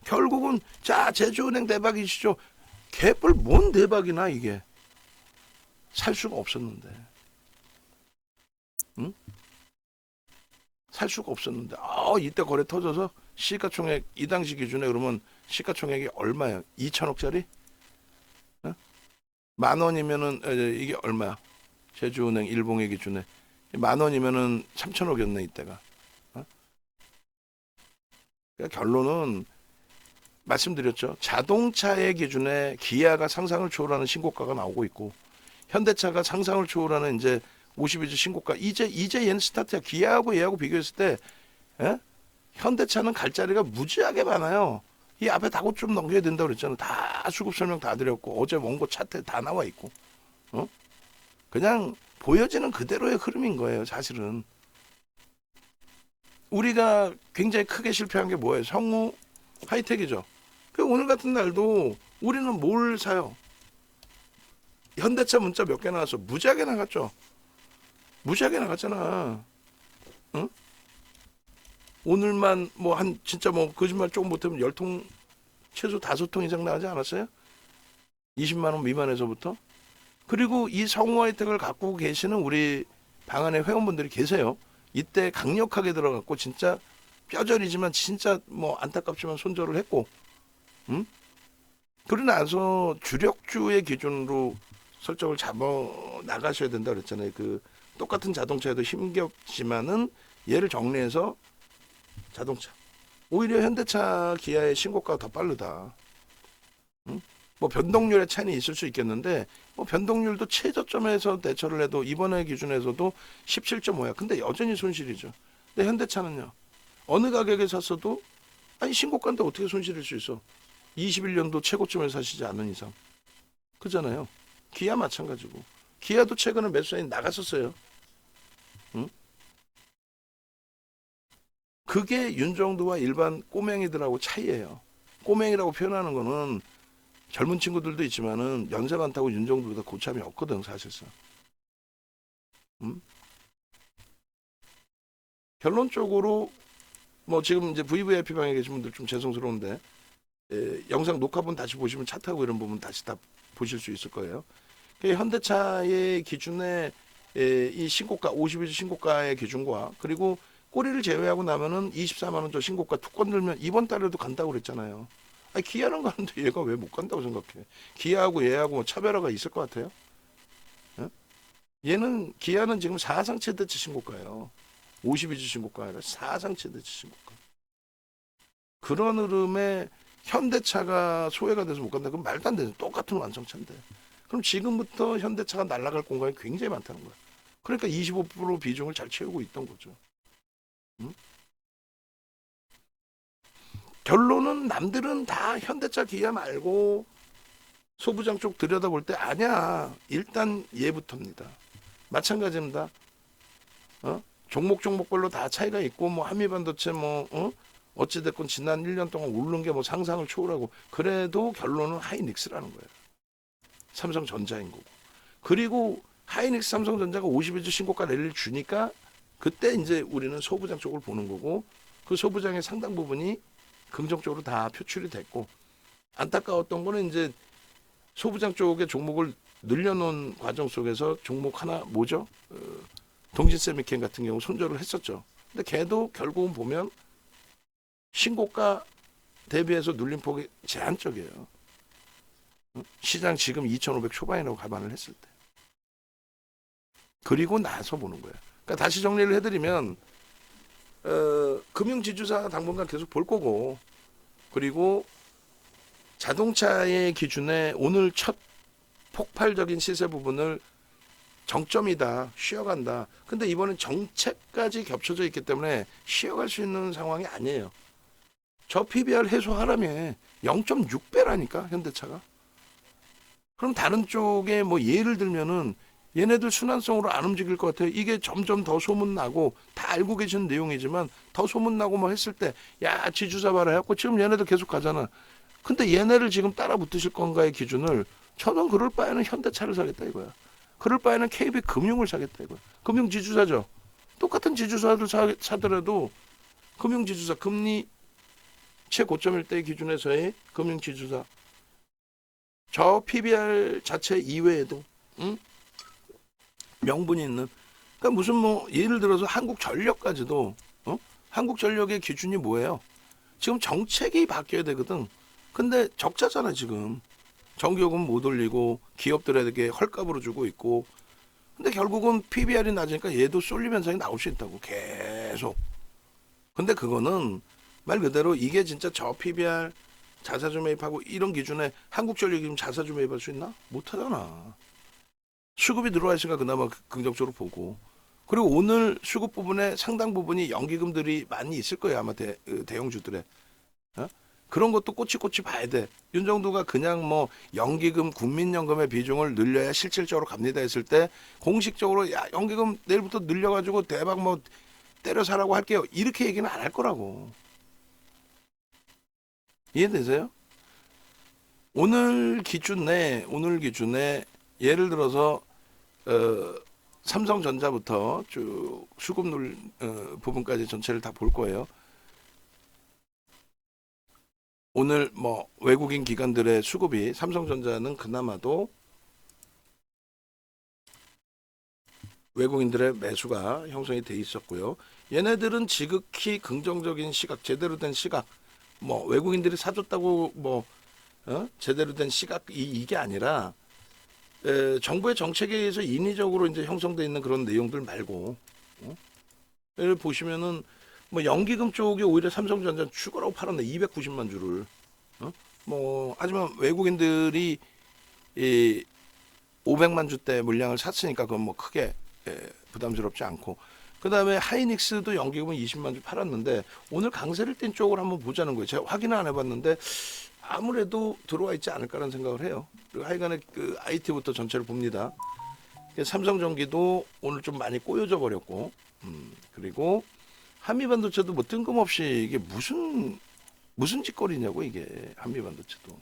결국은 자 제주은행 대박이시죠. 개뿔 뭔 대박이나 이게. 살 수가 없었는데. 응? 살 수가 없었는데 이때 거래 터져서 시가총액 이 당시 기준에 그러면 시가총액이 얼마야? 2천억짜리? 10,000원이면은 이게 얼마야? 제주은행 일봉의 기준에 10,000원이면은 3천억이었네 이때가. 그러니까 결론은 말씀드렸죠. 자동차의 기준에 기아가 상상을 초월하는 신고가가 나오고 있고, 현대차가 상상을 초월하는 이제 52주 신고가. 이제 얘는 스타트야. 기아하고 얘하고 비교했을 때 현대차는 갈 자리가 무지하게 많아요. 이 앞에 다고 좀 넘겨야 된다고 그랬잖아. 다 수급 설명 다 드렸고, 어제 원고 차트 다 나와 있고, 그냥 보여지는 그대로의 흐름인 거예요. 사실은 우리가 굉장히 크게 실패한 게 뭐예요? 성우 하이텍이죠. 오늘 같은 날도 우리는 뭘 사요? 현대차 문자 몇 개 나와서 무지하게 나갔죠. 무지하게 나갔잖아. 응? 오늘만 뭐 진짜 거짓말 조금 못하면 10통, 최소 5통 이상 나가지 않았어요? 20만 원 미만에서부터. 그리고 이 성우 혜택을 갖고 계시는 우리 방 안에 회원분들이 계세요. 이때 강력하게 들어갔고 진짜 뼈저리지만 진짜 안타깝지만 손절을 했고, 그러고 나서 주력주의 기준으로 설정을 잡아 나가셔야 된다 그랬잖아요. 똑같은 자동차에도 힘겹지만은 얘를 정리해서 자동차. 오히려 현대차, 기아의 신고가가 더 빠르다. 변동률의 차이는 있을 수 있겠는데, 변동률도 최저점에서 대처를 해도 이번에 기준에서도 17.5야. 근데 여전히 손실이죠. 근데 현대차는요. 어느 가격에 샀어도 신고가인데 어떻게 손실일 수 있어? 21년도 최고점에 사시지 않는 이상. 그잖아요. 기아 마찬가지고. 기아도 최근에 매수세이 나갔었어요. 그게 윤정두와 일반 꼬맹이들하고 차이예요. 꼬맹이라고 표현하는 거는 젊은 친구들도 있지만은 연세 많다고 윤정두보다 고참이 없거든 사실상. 결론적으로 지금 이제 VVIP 방에 계신 분들 좀 죄송스러운데, 영상 녹화본 다시 보시면 차 타고 이런 부분 다시 다 보실 수 있을 거예요. 현대차의 기준에 이 신고가 52주 신고가의 기준과, 그리고 꼬리를 제외하고 나면은 24만 원 저 신고가 툭 건들면 이번 달에도 간다고 그랬잖아요. 기아는 가는데 얘가 왜 못 간다고 생각해? 기아하고 얘하고 차별화가 있을 것 같아요? 기아는 지금 사상 최대치 신고가예요. 52주 신고가 아니라 사상 최대치 신고가. 그런 흐름에 현대차가 소외가 돼서 못 간다. 그럼 말도 안 되는 똑같은 완성차인데. 그럼 지금부터 현대차가 날아갈 공간이 굉장히 많다는 거야. 그러니까 25% 비중을 잘 채우고 있던 거죠. 결론은 남들은 다 현대차, 기아 말고 소부장 쪽 들여다볼 때 아니야. 일단 얘부터입니다. 마찬가지입니다. 종목별로 다 차이가 있고 한미반도체 어찌됐건 지난 1년 동안 오른 게 상상을 초월하고, 그래도 결론은 하이닉스라는 거예요. 삼성전자인 거고. 그리고 하이닉스 삼성전자가 51주 신고가 랠리를 주니까 그때 이제 우리는 소부장 쪽을 보는 거고, 그 소부장의 상당 부분이 긍정적으로 다 표출이 됐고, 안타까웠던 거는 이제 소부장 쪽의 종목을 늘려놓은 과정 속에서 종목 하나 뭐죠? 동진세미캠 같은 경우 손절을 했었죠. 근데 걔도 결국은 보면 신고가 대비해서 눌림폭이 제한적이에요. 시장 지금 2,500 초반이라고 감안을 했을 때. 그리고 나서 보는 거예요. 그러니까 다시 정리를 해드리면 금융지주사 당분간 계속 볼 거고, 그리고 자동차의 기준에 오늘 첫 폭발적인 시세 부분을 정점이다, 쉬어간다. 근데 이번엔 정책까지 겹쳐져 있기 때문에 쉬어갈 수 있는 상황이 아니에요. 저 PBR 해소하라며 0.6배라니까 현대차가. 그럼 다른 쪽에 뭐 예를 들면은 얘네들 순환성으로 안 움직일 것 같아요. 이게 점점 더 소문나고, 다 알고 계시는 내용이지만 더 소문나고 뭐 했을 때, 야 지주사 봐라 해갖고 지금 얘네들 계속 가잖아. 근데 얘네를 지금 따라 붙으실 건가의 기준을, 저는 그럴 바에는 현대차를 사겠다 이거야. 그럴 바에는 KB금융을 사겠다 이거야. 금융지주사죠. 똑같은 지주사를 사더라도 금융지주사, 금리 최고점일 때 기준에서의 금융지주사, 저 PBR 자체 이외에도 명분이 있는, 그러니까 무슨 뭐 예를 들어서 한국전력까지도, 한국전력의 기준이 뭐예요? 지금 정책이 바뀌어야 되거든. 근데 적자잖아 지금. 전기요금 못 올리고 기업들에게 헐값으로 주고 있고. 근데 결국은 PBR이 낮으니까 얘도 쏠림 현상이 나올 수 있다고 계속. 근데 그거는 말 그대로 이게 진짜 저 PBR 자사주 매입하고 이런 기준에 한국전력이 지금 자사주 매입할 수 있나? 못하잖아. 수급이 들어와 있으니까 그나마 긍정적으로 보고. 그리고 오늘 수급 부분에 상당 부분이 연기금들이 많이 있을 거예요. 아마 대형주들에. 그런 것도 꼬치꼬치 봐야 돼. 윤정도가 그냥 뭐 연기금, 국민연금의 비중을 늘려야 실질적으로 갑니다 했을 때 공식적으로 야 연기금 내일부터 늘려가지고 대박 뭐 때려 사라고 할게요. 이렇게 얘기는 안 할 거라고. 이해되세요? 오늘 기준에 예를 들어서 삼성전자부터 쭉 수급 부분까지 전체를 다 볼 거예요. 오늘 뭐 외국인 기관들의 수급이, 삼성전자는 그나마도 외국인들의 매수가 형성이 돼 있었고요. 얘네들은 지극히 긍정적인 시각, 제대로 된 시각, 뭐 외국인들이 사줬다고 뭐 제대로 된 시각이 이게 아니라 정부의 정책에 의해서 인위적으로 이제 형성돼 있는 그런 내용들 말고, 예를 보시면은 뭐 연기금 쪽이 오히려 삼성전자 죽으라고 팔았네. 290만 주를. 뭐 하지만 외국인들이 500만 주대 물량을 샀으니까 그건 뭐 크게 부담스럽지 않고, 그 다음에 하이닉스도 연기금은 20만 주 팔았는데 오늘 강세를 띈 쪽을 한번 보자는 거예요. 제가 확인을 안 해봤는데 아무래도 들어와 있지 않을까라는 생각을 해요. 그리고 하여간에 그 IT부터 전체를 봅니다. 삼성전기도 오늘 좀 많이 꼬여져 버렸고, 그리고 한미반도체도 뭐 뜬금없이 이게 무슨 짓거리냐고. 이게 한미반도체도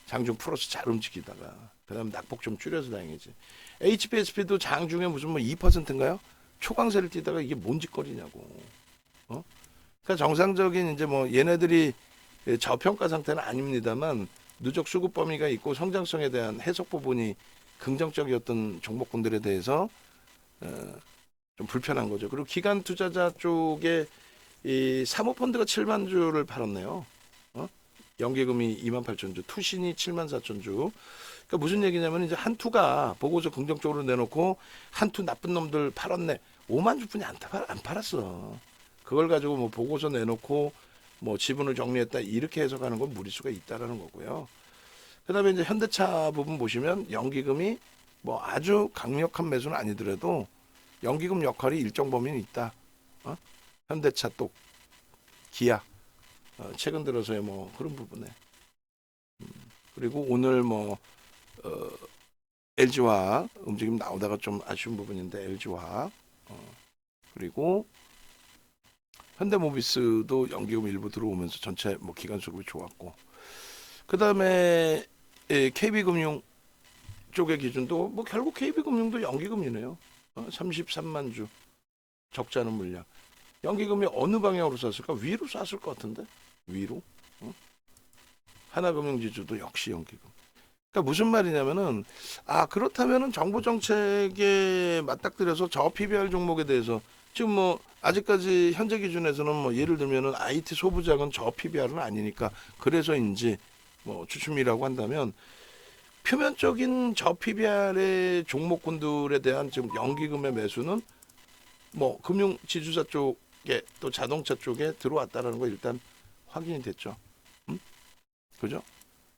장중 플러스 잘 움직이다가 그다음 낙폭 좀 줄여서 다행이지. HPSP도 장중에 무슨 뭐 2%인가요? 초강세를 띠다가 이게 뭔 짓거리냐고. 그러니까 정상적인 이제 뭐 얘네들이 저평가 상태는 아닙니다만 누적 수급 범위가 있고 성장성에 대한 해석 부분이 긍정적이었던 종목군들에 대해서 좀 불편한 거죠. 그리고 기관 투자자 쪽에 이 사모펀드가 7만 주를 팔았네요. 연기금이 28,000주, 투신이 74,000주. 그러니까 무슨 얘기냐면 이제 한투가 보고서 긍정적으로 내놓고 한투 나쁜 놈들 팔았네. 5만 주뿐이 안 팔았어. 그걸 가지고 뭐 보고서 내놓고 뭐 지분을 정리했다 이렇게 해석하는 건 무리수가 있다라는 거고요. 그다음에 이제 현대차 부분 보시면 연기금이 뭐 아주 강력한 매수는 아니더라도 연기금 역할이 일정 범위는 있다. 현대차 또 기아 최근 들어서의 뭐 그런 부분에 그리고 오늘 뭐 LG화학 움직임 나오다가 좀 아쉬운 부분인데 LG화학 그리고 현대모비스도 연기금 일부 들어오면서 전체 뭐 기관 수급이 좋았고, 그 다음에 KB금융 쪽의 기준도 뭐 결국 KB금융도 연기금이네요. 33만 주 적지 않은 물량. 연기금이 어느 방향으로 쐈을까? 위로 쐈을 것 같은데? 위로? 하나금융지주도 역시 연기금. 그러니까 무슨 말이냐면은 그렇다면은 정부 정책에 맞닥뜨려서 저 PBR 종목에 대해서 지금 뭐 아직까지 현재 기준에서는 뭐 예를 들면은 IT 소부장은 저 PBR은 아니니까 그래서인지 뭐 추측이라고 한다면 표면적인 저 PBR의 종목군들에 대한 지금 연기금의 매수는 뭐 금융 지주사 쪽에 또 자동차 쪽에 들어왔다라는 거 일단 확인이 됐죠. 그죠?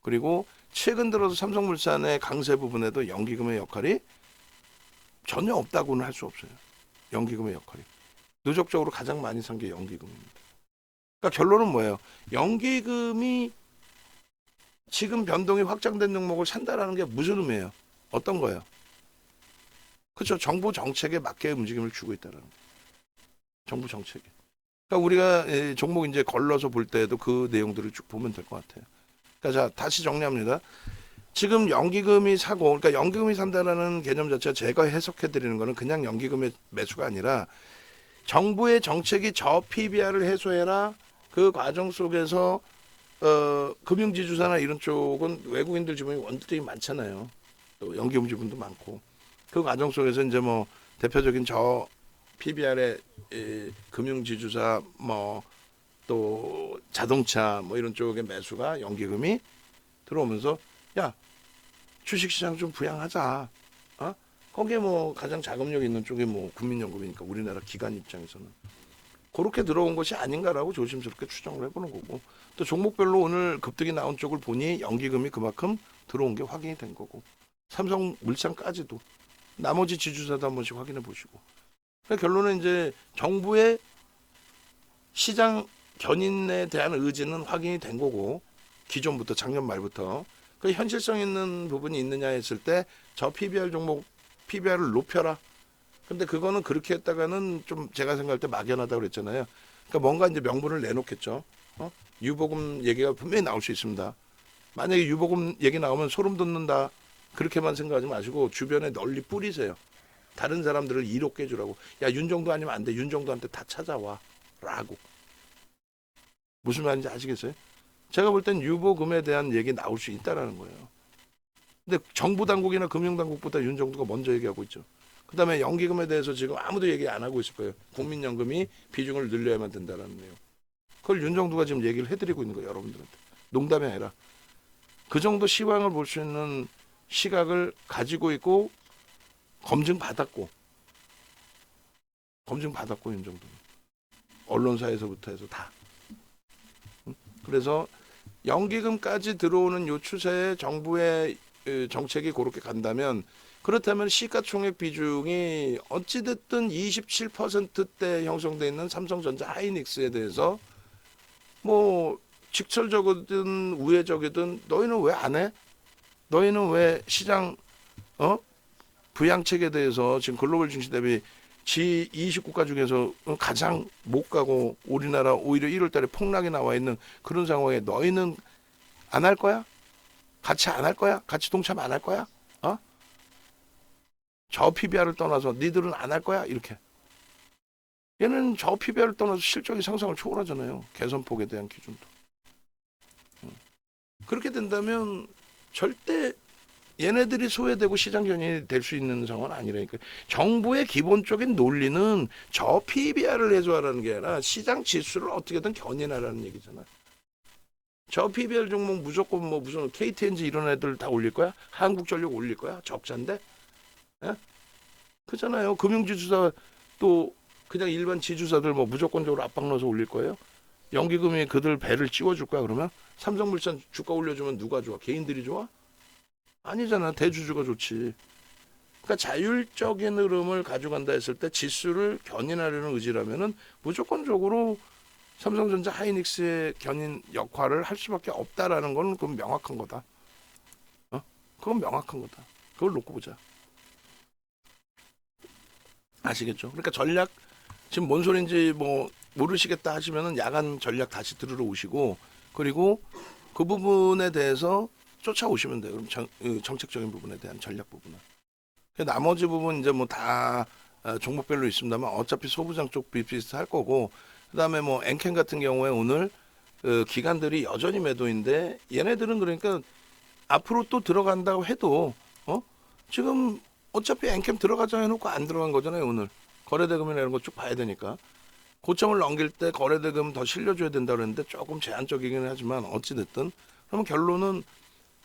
그리고 최근 들어서 삼성물산의 강세 부분에도 연기금의 역할이 전혀 없다고는 할 수 없어요. 연기금의 역할이. 누적적으로 가장 많이 산 게 연기금입니다. 그러니까 결론은 뭐예요? 연기금이 지금 변동이 확장된 종목을 산다라는 게 무슨 의미예요? 어떤 거예요? 그렇죠. 정부 정책에 맞게 움직임을 주고 있다는 거예요. 정부 정책에. 그러니까 우리가 종목 이제 걸러서 볼 때에도 그 내용들을 쭉 보면 될 것 같아요. 그러니까 자, 다시 정리합니다. 지금 연기금이 사고, 그러니까 연기금이 산다라는 개념 자체가 제가 해석해 드리는 거는 그냥 연기금의 매수가 아니라 정부의 정책이 저 PBR을 해소해라. 그 과정 속에서 금융지주사나 이런 쪽은 외국인들 지분이 원들이 많잖아요. 또 연기금 지분도 많고 그 과정 속에서 이제 뭐 대표적인 저 PBR의 금융지주사 뭐 또 자동차 뭐 이런 쪽의 매수가 연기금이 들어오면서 야 주식시장 좀 부양하자. 어? 거기에 뭐 가장 자금력 있는 쪽이 뭐 국민연금이니까 우리나라 기관 입장에서는 그렇게 들어온 것이 아닌가라고 조심스럽게 추정을 해보는 거고 또 종목별로 오늘 급등이 나온 쪽을 보니 연기금이 그만큼 들어온 게 확인이 된 거고 삼성물산까지도 나머지 지주사도 한 번씩 확인해 보시고 그러니까 결론은 이제 정부의 시장 견인에 대한 의지는 확인이 된 거고 기존부터 작년 말부터 그 현실성 있는 부분이 있느냐 했을 때 저 PBR 종목 PBR을 높여라. 근데 그거는 그렇게 했다가는 좀 제가 생각할 때 막연하다고 그랬잖아요. 그러니까 뭔가 이제 명분을 내놓겠죠. 유보금 얘기가 분명히 나올 수 있습니다. 만약에 유보금 얘기 나오면 소름 돋는다. 그렇게만 생각하지 마시고 주변에 널리 뿌리세요. 다른 사람들을 이롭게 해주라고. 야 윤정도 아니면 안 돼. 윤정도한테 다 찾아와. 라고. 무슨 말인지 아시겠어요? 제가 볼 땐 유보금에 대한 얘기 나올 수 있다라는 거예요. 근데 정부 당국이나 금융 당국보다 윤정도가 먼저 얘기하고 있죠. 그다음에 연기금에 대해서 지금 아무도 얘기 안 하고 있을 거예요. 국민연금이 비중을 늘려야만 된다라는 내용. 그걸 윤정도가 지금 얘기를 해드리고 있는 거예요, 여러분들한테. 농담이 아니라 그 정도 시황을 볼 수 있는 시각을 가지고 있고 검증 받았고 윤정도는 언론사에서부터 해서 다. 그래서 연기금까지 들어오는 요 추세에 정부의 정책이 그렇게 간다면 그렇다면 시가총액 비중이 어찌됐든 27%대 형성되어 있는 삼성전자 하이닉스에 대해서 뭐 직설적이든 우회적이든 너희는 왜 안 해? 너희는 왜 시장 부양책에 대해서 지금 글로벌 증시 대비 G20국가 중에서 가장 못 가고 우리나라 오히려 1월 달에 폭락이 나와 있는 그런 상황에 너희는 안 할 거야? 같이 안 할 거야? 같이 동참 안 할 거야? 저 PBR을 떠나서 니들은 안 할 거야? 이렇게. 얘는 저 PBR을 떠나서 실적이 상상을 초월하잖아요. 개선폭에 대한 기준도. 그렇게 된다면 절대 얘네들이 소외되고 시장 견인이 될 수 있는 상황은 아니라니까. 정부의 기본적인 논리는 저 PBR을 해소하라는 게 아니라 시장 지수를 어떻게든 견인하라는 얘기잖아. 저 PBR 종목 무조건 뭐 무슨 KTNG 이런 애들 다 올릴 거야? 한국전력 올릴 거야? 적자인데? 예? 그잖아요. 금융지주사 또 그냥 일반 지주사들 뭐 무조건적으로 압박 넣어서 올릴 거예요? 연기금이 그들 배를 찌워줄 거야 그러면? 삼성물산 주가 올려주면 누가 좋아? 개인들이 좋아? 아니잖아. 대주주가 좋지. 그러니까 자율적인 흐름을 가져간다 했을 때 지수를 견인하려는 의지라면은 무조건적으로 삼성전자 하이닉스의 견인 역할을 할 수밖에 없다라는 건 그건 명확한 거다. 그건 명확한 거다. 그걸 놓고 보자. 아시겠죠? 그러니까 전략 지금 뭔 소린지 뭐 모르시겠다 하시면은 야간 전략 다시 들으러 오시고 그리고 그 부분에 대해서 쫓아오시면 돼요. 그럼 정책적인 부분에 대한 전략 부분은. 나머지 부분 이제 뭐 다 종목별로 있습니다만 어차피 소부장 쪽 비슷할 거고 그다음에 뭐 엔캔 같은 경우에 오늘 기관들이 여전히 매도인데 얘네들은 그러니까 앞으로 또 들어간다고 해도 지금 어차피 엔캠 들어가자 해놓고 안 들어간 거잖아요 오늘. 거래대금이나 이런 거 쭉 봐야 되니까 고점을 넘길 때 거래대금 더 실려줘야 된다 그랬는데 조금 제한적이긴 하지만 어찌됐든 그러면 결론은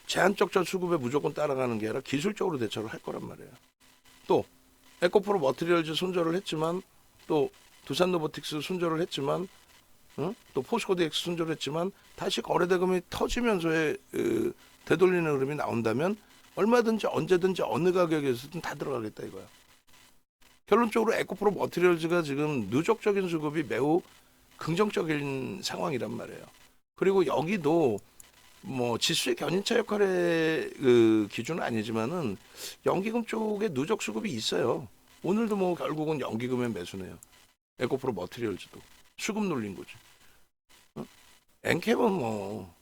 제한적 저수급에 무조건 따라가는 게 아니라 기술적으로 대처를 할 거란 말이에요. 또 에코프로 머티리얼즈 손절을 했지만 또 두산로보틱스 손절을 했지만 또 포스코 DX 손절을 했지만 다시 거래대금이 터지면서의 되돌리는 흐름이 나온다면 얼마든지 언제든지 어느 가격에서든 다 들어가겠다 이거야. 결론적으로 에코프로 머티리얼즈가 지금 누적적인 수급이 매우 긍정적인 상황이란 말이에요. 그리고 여기도 뭐 지수의 견인차 역할의 그 기준은 아니지만은 연기금 쪽에 누적 수급이 있어요. 오늘도 뭐 결국은 연기금의 매수네요. 에코프로 머티리얼즈도 수급 눌린 거지. 엔캡은 뭐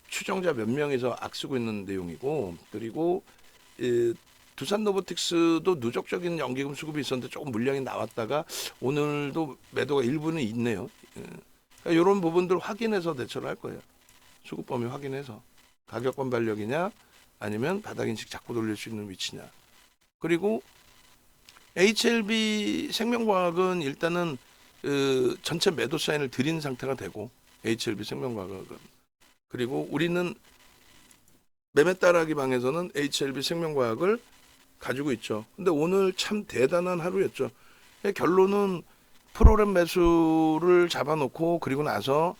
추정자 몇 명이서 악쓰고 있는 내용이고 그리고 두산로보틱스도 누적적인 연기금 수급이 있었는데 조금 물량이 나왔다가 오늘도 매도가 일부는 있네요. 그러니까 이런 부분들 확인해서 대처를 할 거예요. 수급 범위 확인해서 가격 반발력이냐 아니면 바닥 인식 잡고 돌릴 수 있는 위치냐. 그리고 HLB 생명과학은 일단은 전체 매도 사인을 드린 상태가 되고 HLB 생명과학은 그리고 우리는 매매 따라하기 방에서는 HLB 생명과학을 가지고 있죠. 근데 오늘 참 대단한 하루였죠. 결론은 프로그램 매수를 잡아놓고 그리고 나서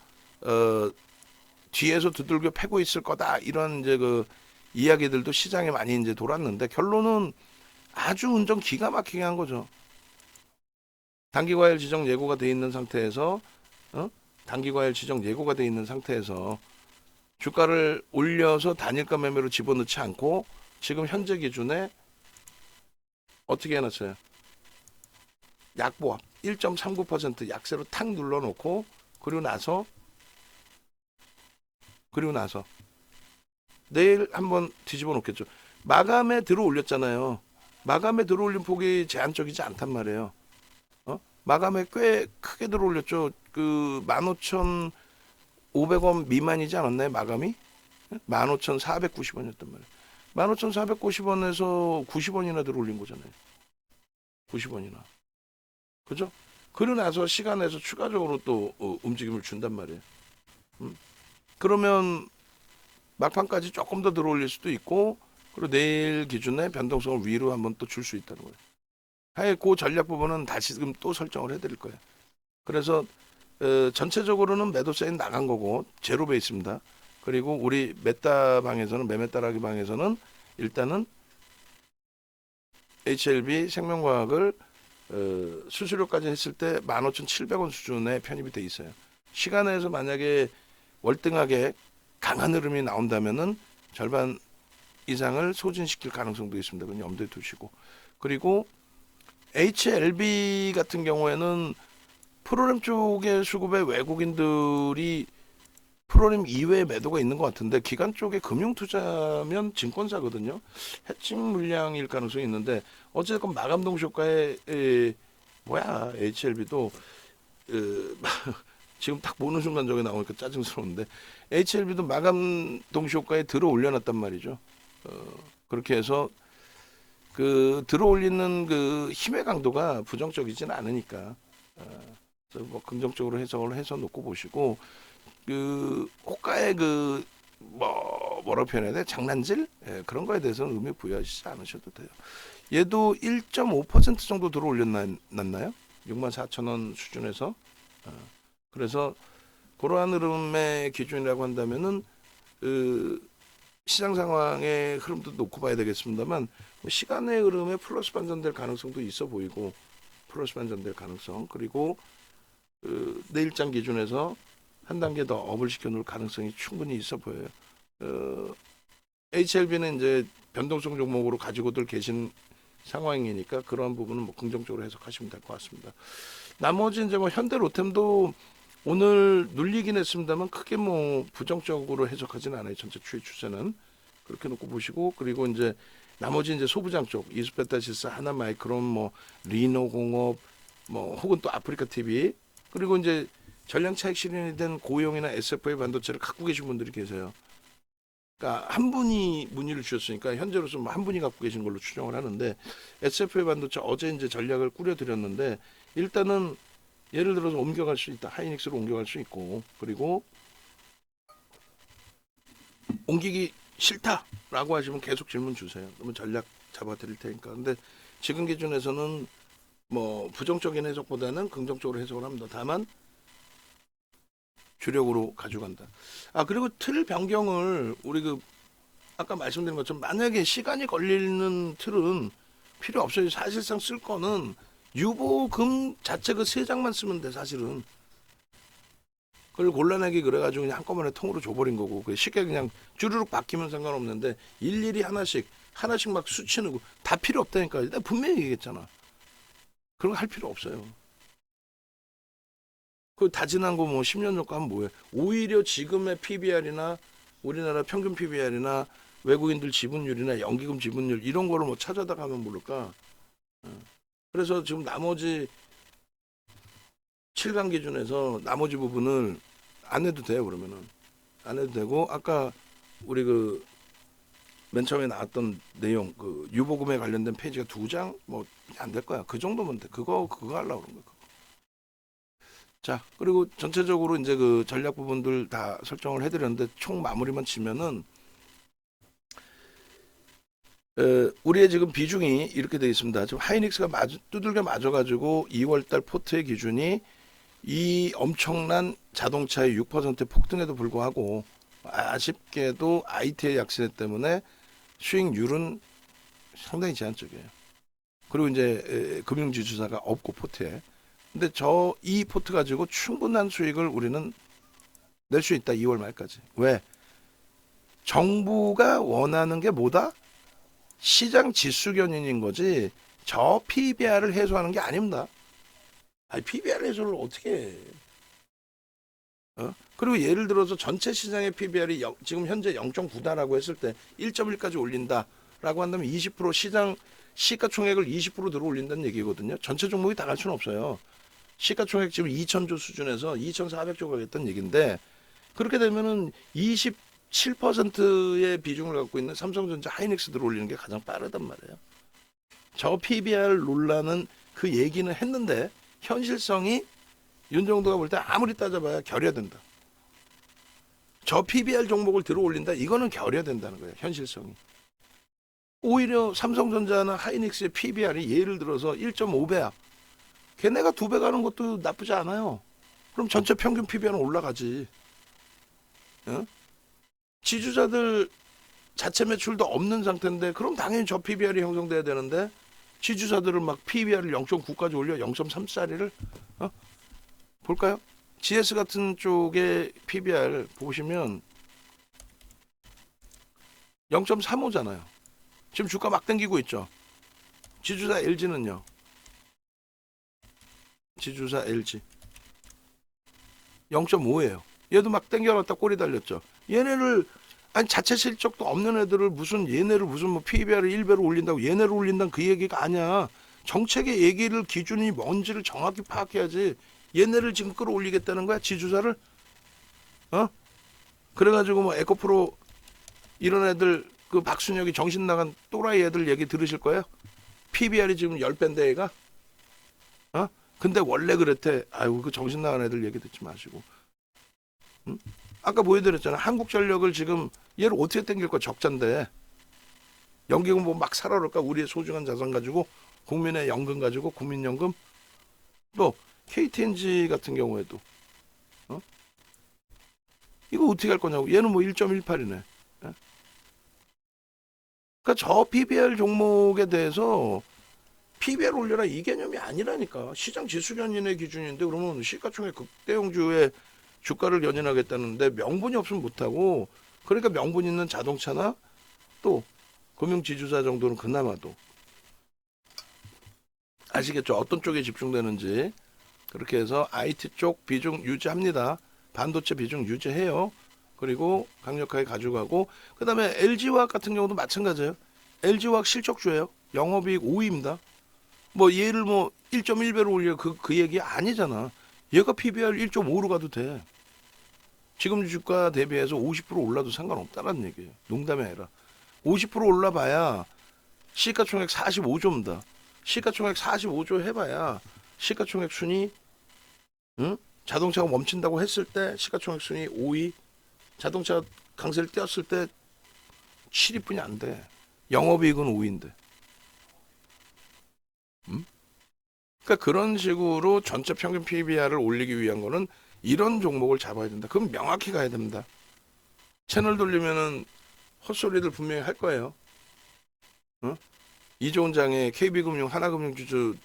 뒤에서 두들겨 패고 있을 거다 이런 이제 그 이야기들도 시장에 많이 이제 돌았는데 결론은 아주 운전 기가 막히게 한 거죠. 단기과열 지정 예고가 돼 있는 상태에서 단기과열 지정 예고가 돼 있는 상태에서 주가를 올려서 단일가 매매로 집어넣지 않고 지금 현재 기준에 어떻게 해놨어요? 약보합 1.39% 약세로 탁 눌러놓고 그리고 나서 내일 한번 뒤집어 놓겠죠. 마감에 들어 올렸잖아요. 마감에 들어 올린 폭이 제한적이지 않단 말이에요. 마감에 꽤 크게 들어 올렸죠. 그 15,500원 미만이지 않았나요? 마감이? 15,490원이었단 말이에요. 15,490원에서 90원이나 들어 올린 거잖아요. 90원이나. 그죠? 그러고 나서 시간에서 추가적으로 또 움직임을 준단 말이에요. 그러면 막판까지 조금 더 들어 올릴 수도 있고 그리고 내일 기준에 변동성을 위로 한번 또 줄 수 있다는 거예요. 하여 그 전략 부분은 다시 지금 또 설정을 해드릴 거예요. 그래서 전체적으로는 매도 사인 나간 거고 제로 베이스입니다. 그리고 우리 메따 방에서는 매매 따라하기 방에서는 일단은 HLB 생명과학을 수수료까지 했을 때 15,700원 수준에 편입이 돼 있어요. 시간에서 만약에 월등하게 강한 흐름이 나온다면은 절반 이상을 소진시킬 가능성도 있습니다. 그건 염두에 두시고. 그리고 HLB 같은 경우에는 프로그램 쪽의 수급에 외국인들이 프로그램 이외에 매도가 있는 것 같은데 기관 쪽에 금융투자면 증권사거든요. 해칭 물량일 가능성이 있는데 어쨌든 마감 동시효과에 HLB도 지금 딱 보는 순간 저게 나오니까 짜증스러운데 HLB도 마감 동시효과에 들어 올려놨단 말이죠. 그렇게 해서 그 들어 올리는 그 힘의 강도가 부정적이진 않으니까 뭐 긍정적으로 해석을 해서 놓고 보시고 그 호가의 그 뭐라고 표현해야 돼? 장난질? 그런 거에 대해서는 의미 부여하시지 않으셔도 돼요. 얘도 1.5% 정도 들어 올렸나요? 64,000원 수준에서. 그래서 그러한 흐름의 기준이라고 한다면은 시장 상황의 흐름도 놓고 봐야 되겠습니다만 시간의 흐름에 플러스 반전될 가능성도 있어 보이고 플러스 반전될 가능성 그리고 내일장 기준에서 한 단계 더 업을 시켜놓을 가능성이 충분히 있어 보여요. HLB는 이제 변동성 종목으로 가지고들 계신 상황이니까 그런 부분은 뭐 긍정적으로 해석하시면 될 것 같습니다. 나머지 이제 뭐 현대 로템도 오늘 눌리긴 했습니다만 크게 뭐 부정적으로 해석하지는 않아요. 전체 추세는 그렇게 놓고 보시고 그리고 이제 나머지 이제 소부장 쪽 이스페타시스, 하나마이크론, 뭐 리노공업, 뭐 혹은 또 아프리카 TV 그리고 이제 전량 차익 실현이 된 고용이나 SFA 반도체를 갖고 계신 분들이 계세요. 그러니까 한 분이 문의를 주셨으니까 현재로서 뭐 한 분이 갖고 계신 걸로 추정을 하는데 SFA 반도체 어제 이제 전략을 꾸려드렸는데 일단은 예를 들어서 옮겨갈 수 있다. 하이닉스로 옮겨갈 수 있고 그리고 옮기기 싫다라고 하시면 계속 질문 주세요. 그러면 전략 잡아드릴 테니까. 근데 지금 기준에서는 뭐 부정적인 해석보다는 긍정적으로 해석을 합니다. 다만 주력으로 가져간다. 아 그리고 틀 변경을 우리 그 아까 말씀드린 것처럼 만약에 시간이 걸리는 틀은 필요 없어요. 사실상 쓸 거는 유보금 자체 그 세 장만 쓰면 돼 사실은. 그걸 곤란하게 그래가지고 그냥 한꺼번에 통으로 줘버린 거고 쉽게 그냥 주르륵 바뀌면 상관없는데 일일이 하나씩 막 수치는 다 필요 없다니까. 내가 분명히 얘기했잖아. 그런 거 할 필요 없어요. 그 다 지난 거 뭐 10년 전 거 하면 뭐해. 오히려 지금의 PBR이나 우리나라 평균 PBR이나 외국인들 지분율이나 연기금 지분율 이런 거를 뭐 찾아다 가면 모를까. 그래서 지금 나머지 7강 기준에서 나머지 부분을 안 해도 돼요. 그러면은 안 해도 되고 아까 우리 그 맨 처음에 나왔던 내용 그 유보금에 관련된 페이지가 2장 뭐 안 될 거야. 그 정도면 돼. 그거 하려고 그런 거야. 자 그리고 전체적으로 이제 그 전략 부분들 다 설정을 해드렸는데 총 마무리만 치면은 우리의 지금 비중이 이렇게 되어 있습니다. 지금 하이닉스가 두들겨 맞아가지고 2월달 포트의 기준이 이 엄청난 자동차의 6% 폭등에도 불구하고 아쉽게도 IT의 약세 때문에 수익률은 상당히 제한적이에요. 그리고 이제 금융지주사가 없고 포트에. 근데 이 포트 가지고 충분한 수익을 우리는 낼 수 있다. 2월 말까지. 왜? 정부가 원하는 게 뭐다? 시장 지수 견인인 거지 저 PBR을 해소하는 게 아닙니다. 아니 PBR 해소를 어떻게 해? 그리고 예를 들어서 전체 시장의 PBR이 지금 현재 0.9다라고 했을 때 1.1까지 올린다라고 한다면 20% 시장 시가총액을 20% 들어 올린다는 얘기거든요. 전체 종목이 다 갈 수는 없어요. 시가총액 지금 2,000조 수준에서 2,400조 가겠다는 얘기인데 그렇게 되면은 27%의 비중을 갖고 있는 삼성전자 하이닉스 들어 올리는 게 가장 빠르단 말이에요. 저 PBR 논란은 그 얘기는 했는데 현실성이 윤정도가 볼 때 아무리 따져봐야 결여된다. 저 PBR 종목을 들어 올린다. 이거는 결여된다는 거예요. 현실성이. 오히려 삼성전자나 하이닉스의 PBR이 예를 들어서 1.5배야. 걔네가 2배 가는 것도 나쁘지 않아요. 그럼 전체 평균 PBR은 올라가지. 어? 지주자들 자체 매출도 없는 상태인데 그럼 당연히 저 PBR이 형성돼야 되는데 지주사들은 막 PBR을 0.9까지 올려 0.3짜리를 볼까요? GS 같은 쪽의 PBR 보시면 0.35잖아요. 지금 주가 막 당기고 있죠. 지주사 LG는요. 지주사 LG 0.5예요. 얘도 막 당겨놨다 꼬리 달렸죠. 얘네를 아니 자체 실적도 없는 애들을 얘네를 무슨 뭐 PBR을 1배로 올린다고 얘네를 올린다는 그 얘기가 아니야. 정책의 얘기를 기준이 뭔지를 정확히 파악해야지. 얘네를 지금 끌어올리겠다는 거야 지주사를. 그래가지고 뭐 에코프로 이런 애들 그 박순혁이 정신 나간 또라이 애들 얘기 들으실 거예요. PBR이 지금 10배인데 얘가. 근데 원래 그랬대. 아이고 그 정신 나간 애들 얘기 듣지 마시고. 아까 보여드렸잖아. 한국전력을 지금 얘를 어떻게 땡길 거야. 적자인데. 연기금 뭐 막 살아올까. 우리의 소중한 자산 가지고 국민의 연금 가지고 국민연금. 또 KTNG 같은 경우에도 이거 어떻게 할 거냐고. 얘는 뭐 1.18이네. 그러니까 저 PBR 종목에 대해서 PBR 올려라 이 개념이 아니라니까. 시장 지수 견인의 기준인데 그러면 시가총액 극대형주의 주가를 견인하겠다는데 명분이 없으면 못하고 그러니까 명분 있는 자동차나 또 금융지주사 정도는 그나마도 아시겠죠? 어떤 쪽에 집중되는지. 그렇게 해서 IT 쪽 비중 유지합니다. 반도체 비중 유지해요. 그리고 강력하게 가져가고 그 다음에 LG화학 같은 경우도 마찬가지예요. LG화학 실적주예요. 영업이익 5위입니다. 뭐 얘를 뭐 1.1배로 올려 그 얘기 아니잖아. 얘가 PBR 1.5로 가도 돼. 지금 주가 대비해서 50% 올라도 상관없다는 얘기예요. 농담이 아니라 50% 올라봐야 시가총액 45조입니다. 시가총액 45조 해봐야 시가총액 순위, 응? 자동차가 멈춘다고 했을 때 시가총액 순위 5위, 자동차 강세를 띄었을 때 7위뿐이 안 돼. 영업이익은 5위인데. 응? 그러니까 그런 식으로 전체 평균 PBR을 올리기 위한 거는 이런 종목을 잡아야 된다. 그럼 명확히 가야 됩니다. 채널 돌리면은 헛소리들 분명히 할 거예요. 어? 이조은 장에 KB금융, 하나금융주주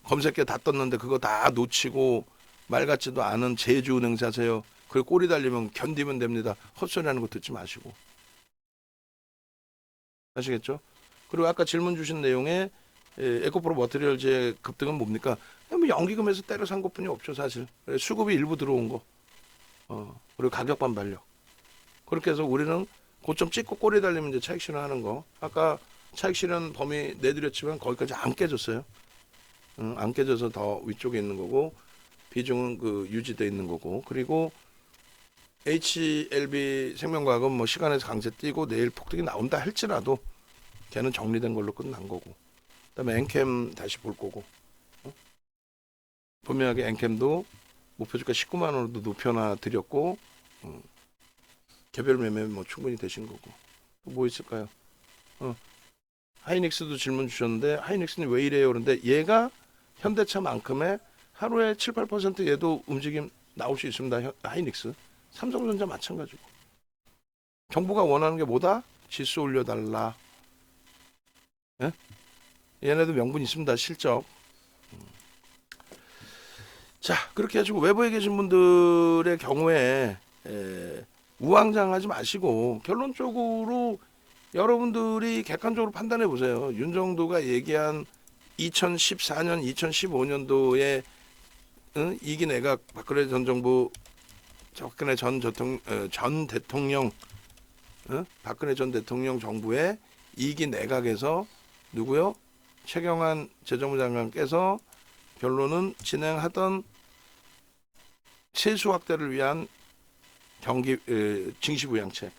검색해 다 떴는데 그거 다 놓치고 말 같지도 않은 제주은행 사세요. 그걸 꼬리 달리면 견디면 됩니다. 헛소리 하는 거 듣지 마시고. 아시겠죠? 그리고 아까 질문 주신 내용에 에코프로 머티리얼즈의 급등은 뭡니까? 뭐 연기금에서 때려 산 것뿐이 없죠, 사실. 수급이 일부 들어온 거. 그리고 가격 반발력. 그렇게 해서 우리는 고점 찍고 꼬리 달리면 이제 차익 실현하는 거. 아까 차익 실현 범위 내드렸지만 거기까지 안 깨졌어요. 안 깨져서 더 위쪽에 있는 거고 비중은 그 유지돼 있는 거고. 그리고 HLB 생명과학은 뭐 시간에서 강세 뛰고 내일 폭등이 나온다 할지라도 걔는 정리된 걸로 끝난 거고. 그다음에 엔캠 다시 볼 거고. 분명하게 엔캠도 목표주가 19만 원으로 높여놔 드렸고 개별 매매 뭐 충분히 되신 거고. 또 뭐 있을까요? 하이닉스도 질문 주셨는데 하이닉스는 왜 이래요? 그런데 얘가 현대차만큼의 하루에 7, 8% 얘도 움직임 나올 수 있습니다. 하이닉스. 삼성전자 마찬가지고. 정부가 원하는 게 뭐다? 지수 올려달라. 예? 얘네도 명분 있습니다. 실적. 자, 그렇게 해가지고 외부에 계신 분들의 경우에 우왕좌왕하지 마시고 결론적으로 여러분들이 객관적으로 판단해 보세요. 윤정도가 얘기한 2014년, 2015년도에 이기 내각 박근혜 전 정부, 박근혜 전 대통령, 박근혜 전 대통령 정부의 이기 내각에서 누구요? 최경환 재정부 장관께서 결론은 진행하던 세수 확대를 위한 증시 부양책,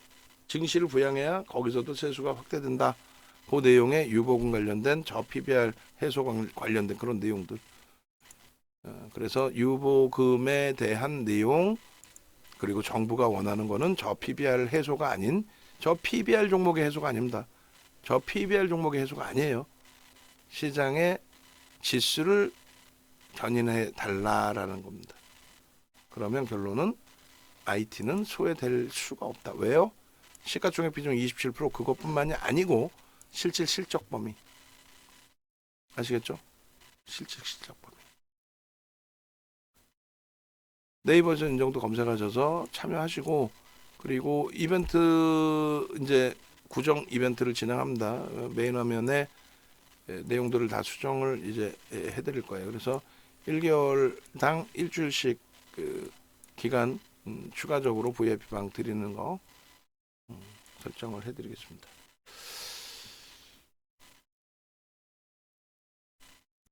증시를 부양해야 거기서도 세수가 확대된다. 그 내용에 유보금 관련된 저 PBR 해소 관련된 그런 내용들. 그래서 유보금에 대한 내용 그리고 정부가 원하는 거는 저 PBR 해소가 아닌 저 PBR 종목의 해소가 아닙니다. 저 PBR 종목의 해소가 아니에요. 시장의 지수를 견인해 달라라는 겁니다. 그러면 결론은 IT는 소외될 수가 없다. 왜요? 시가총액 비중 27% 그것뿐만이 아니고 실적 범위. 아시겠죠? 실적 범위. 네이버에서 인정도 검색하셔서 참여하시고 그리고 이벤트 이제 구정 이벤트를 진행합니다. 메인 화면에 내용들을 다 수정을 이제 해드릴 거예요. 그래서 1개월당 일주일씩 그 기간 추가적으로 VIP방 드리는 거 설정을 해드리겠습니다.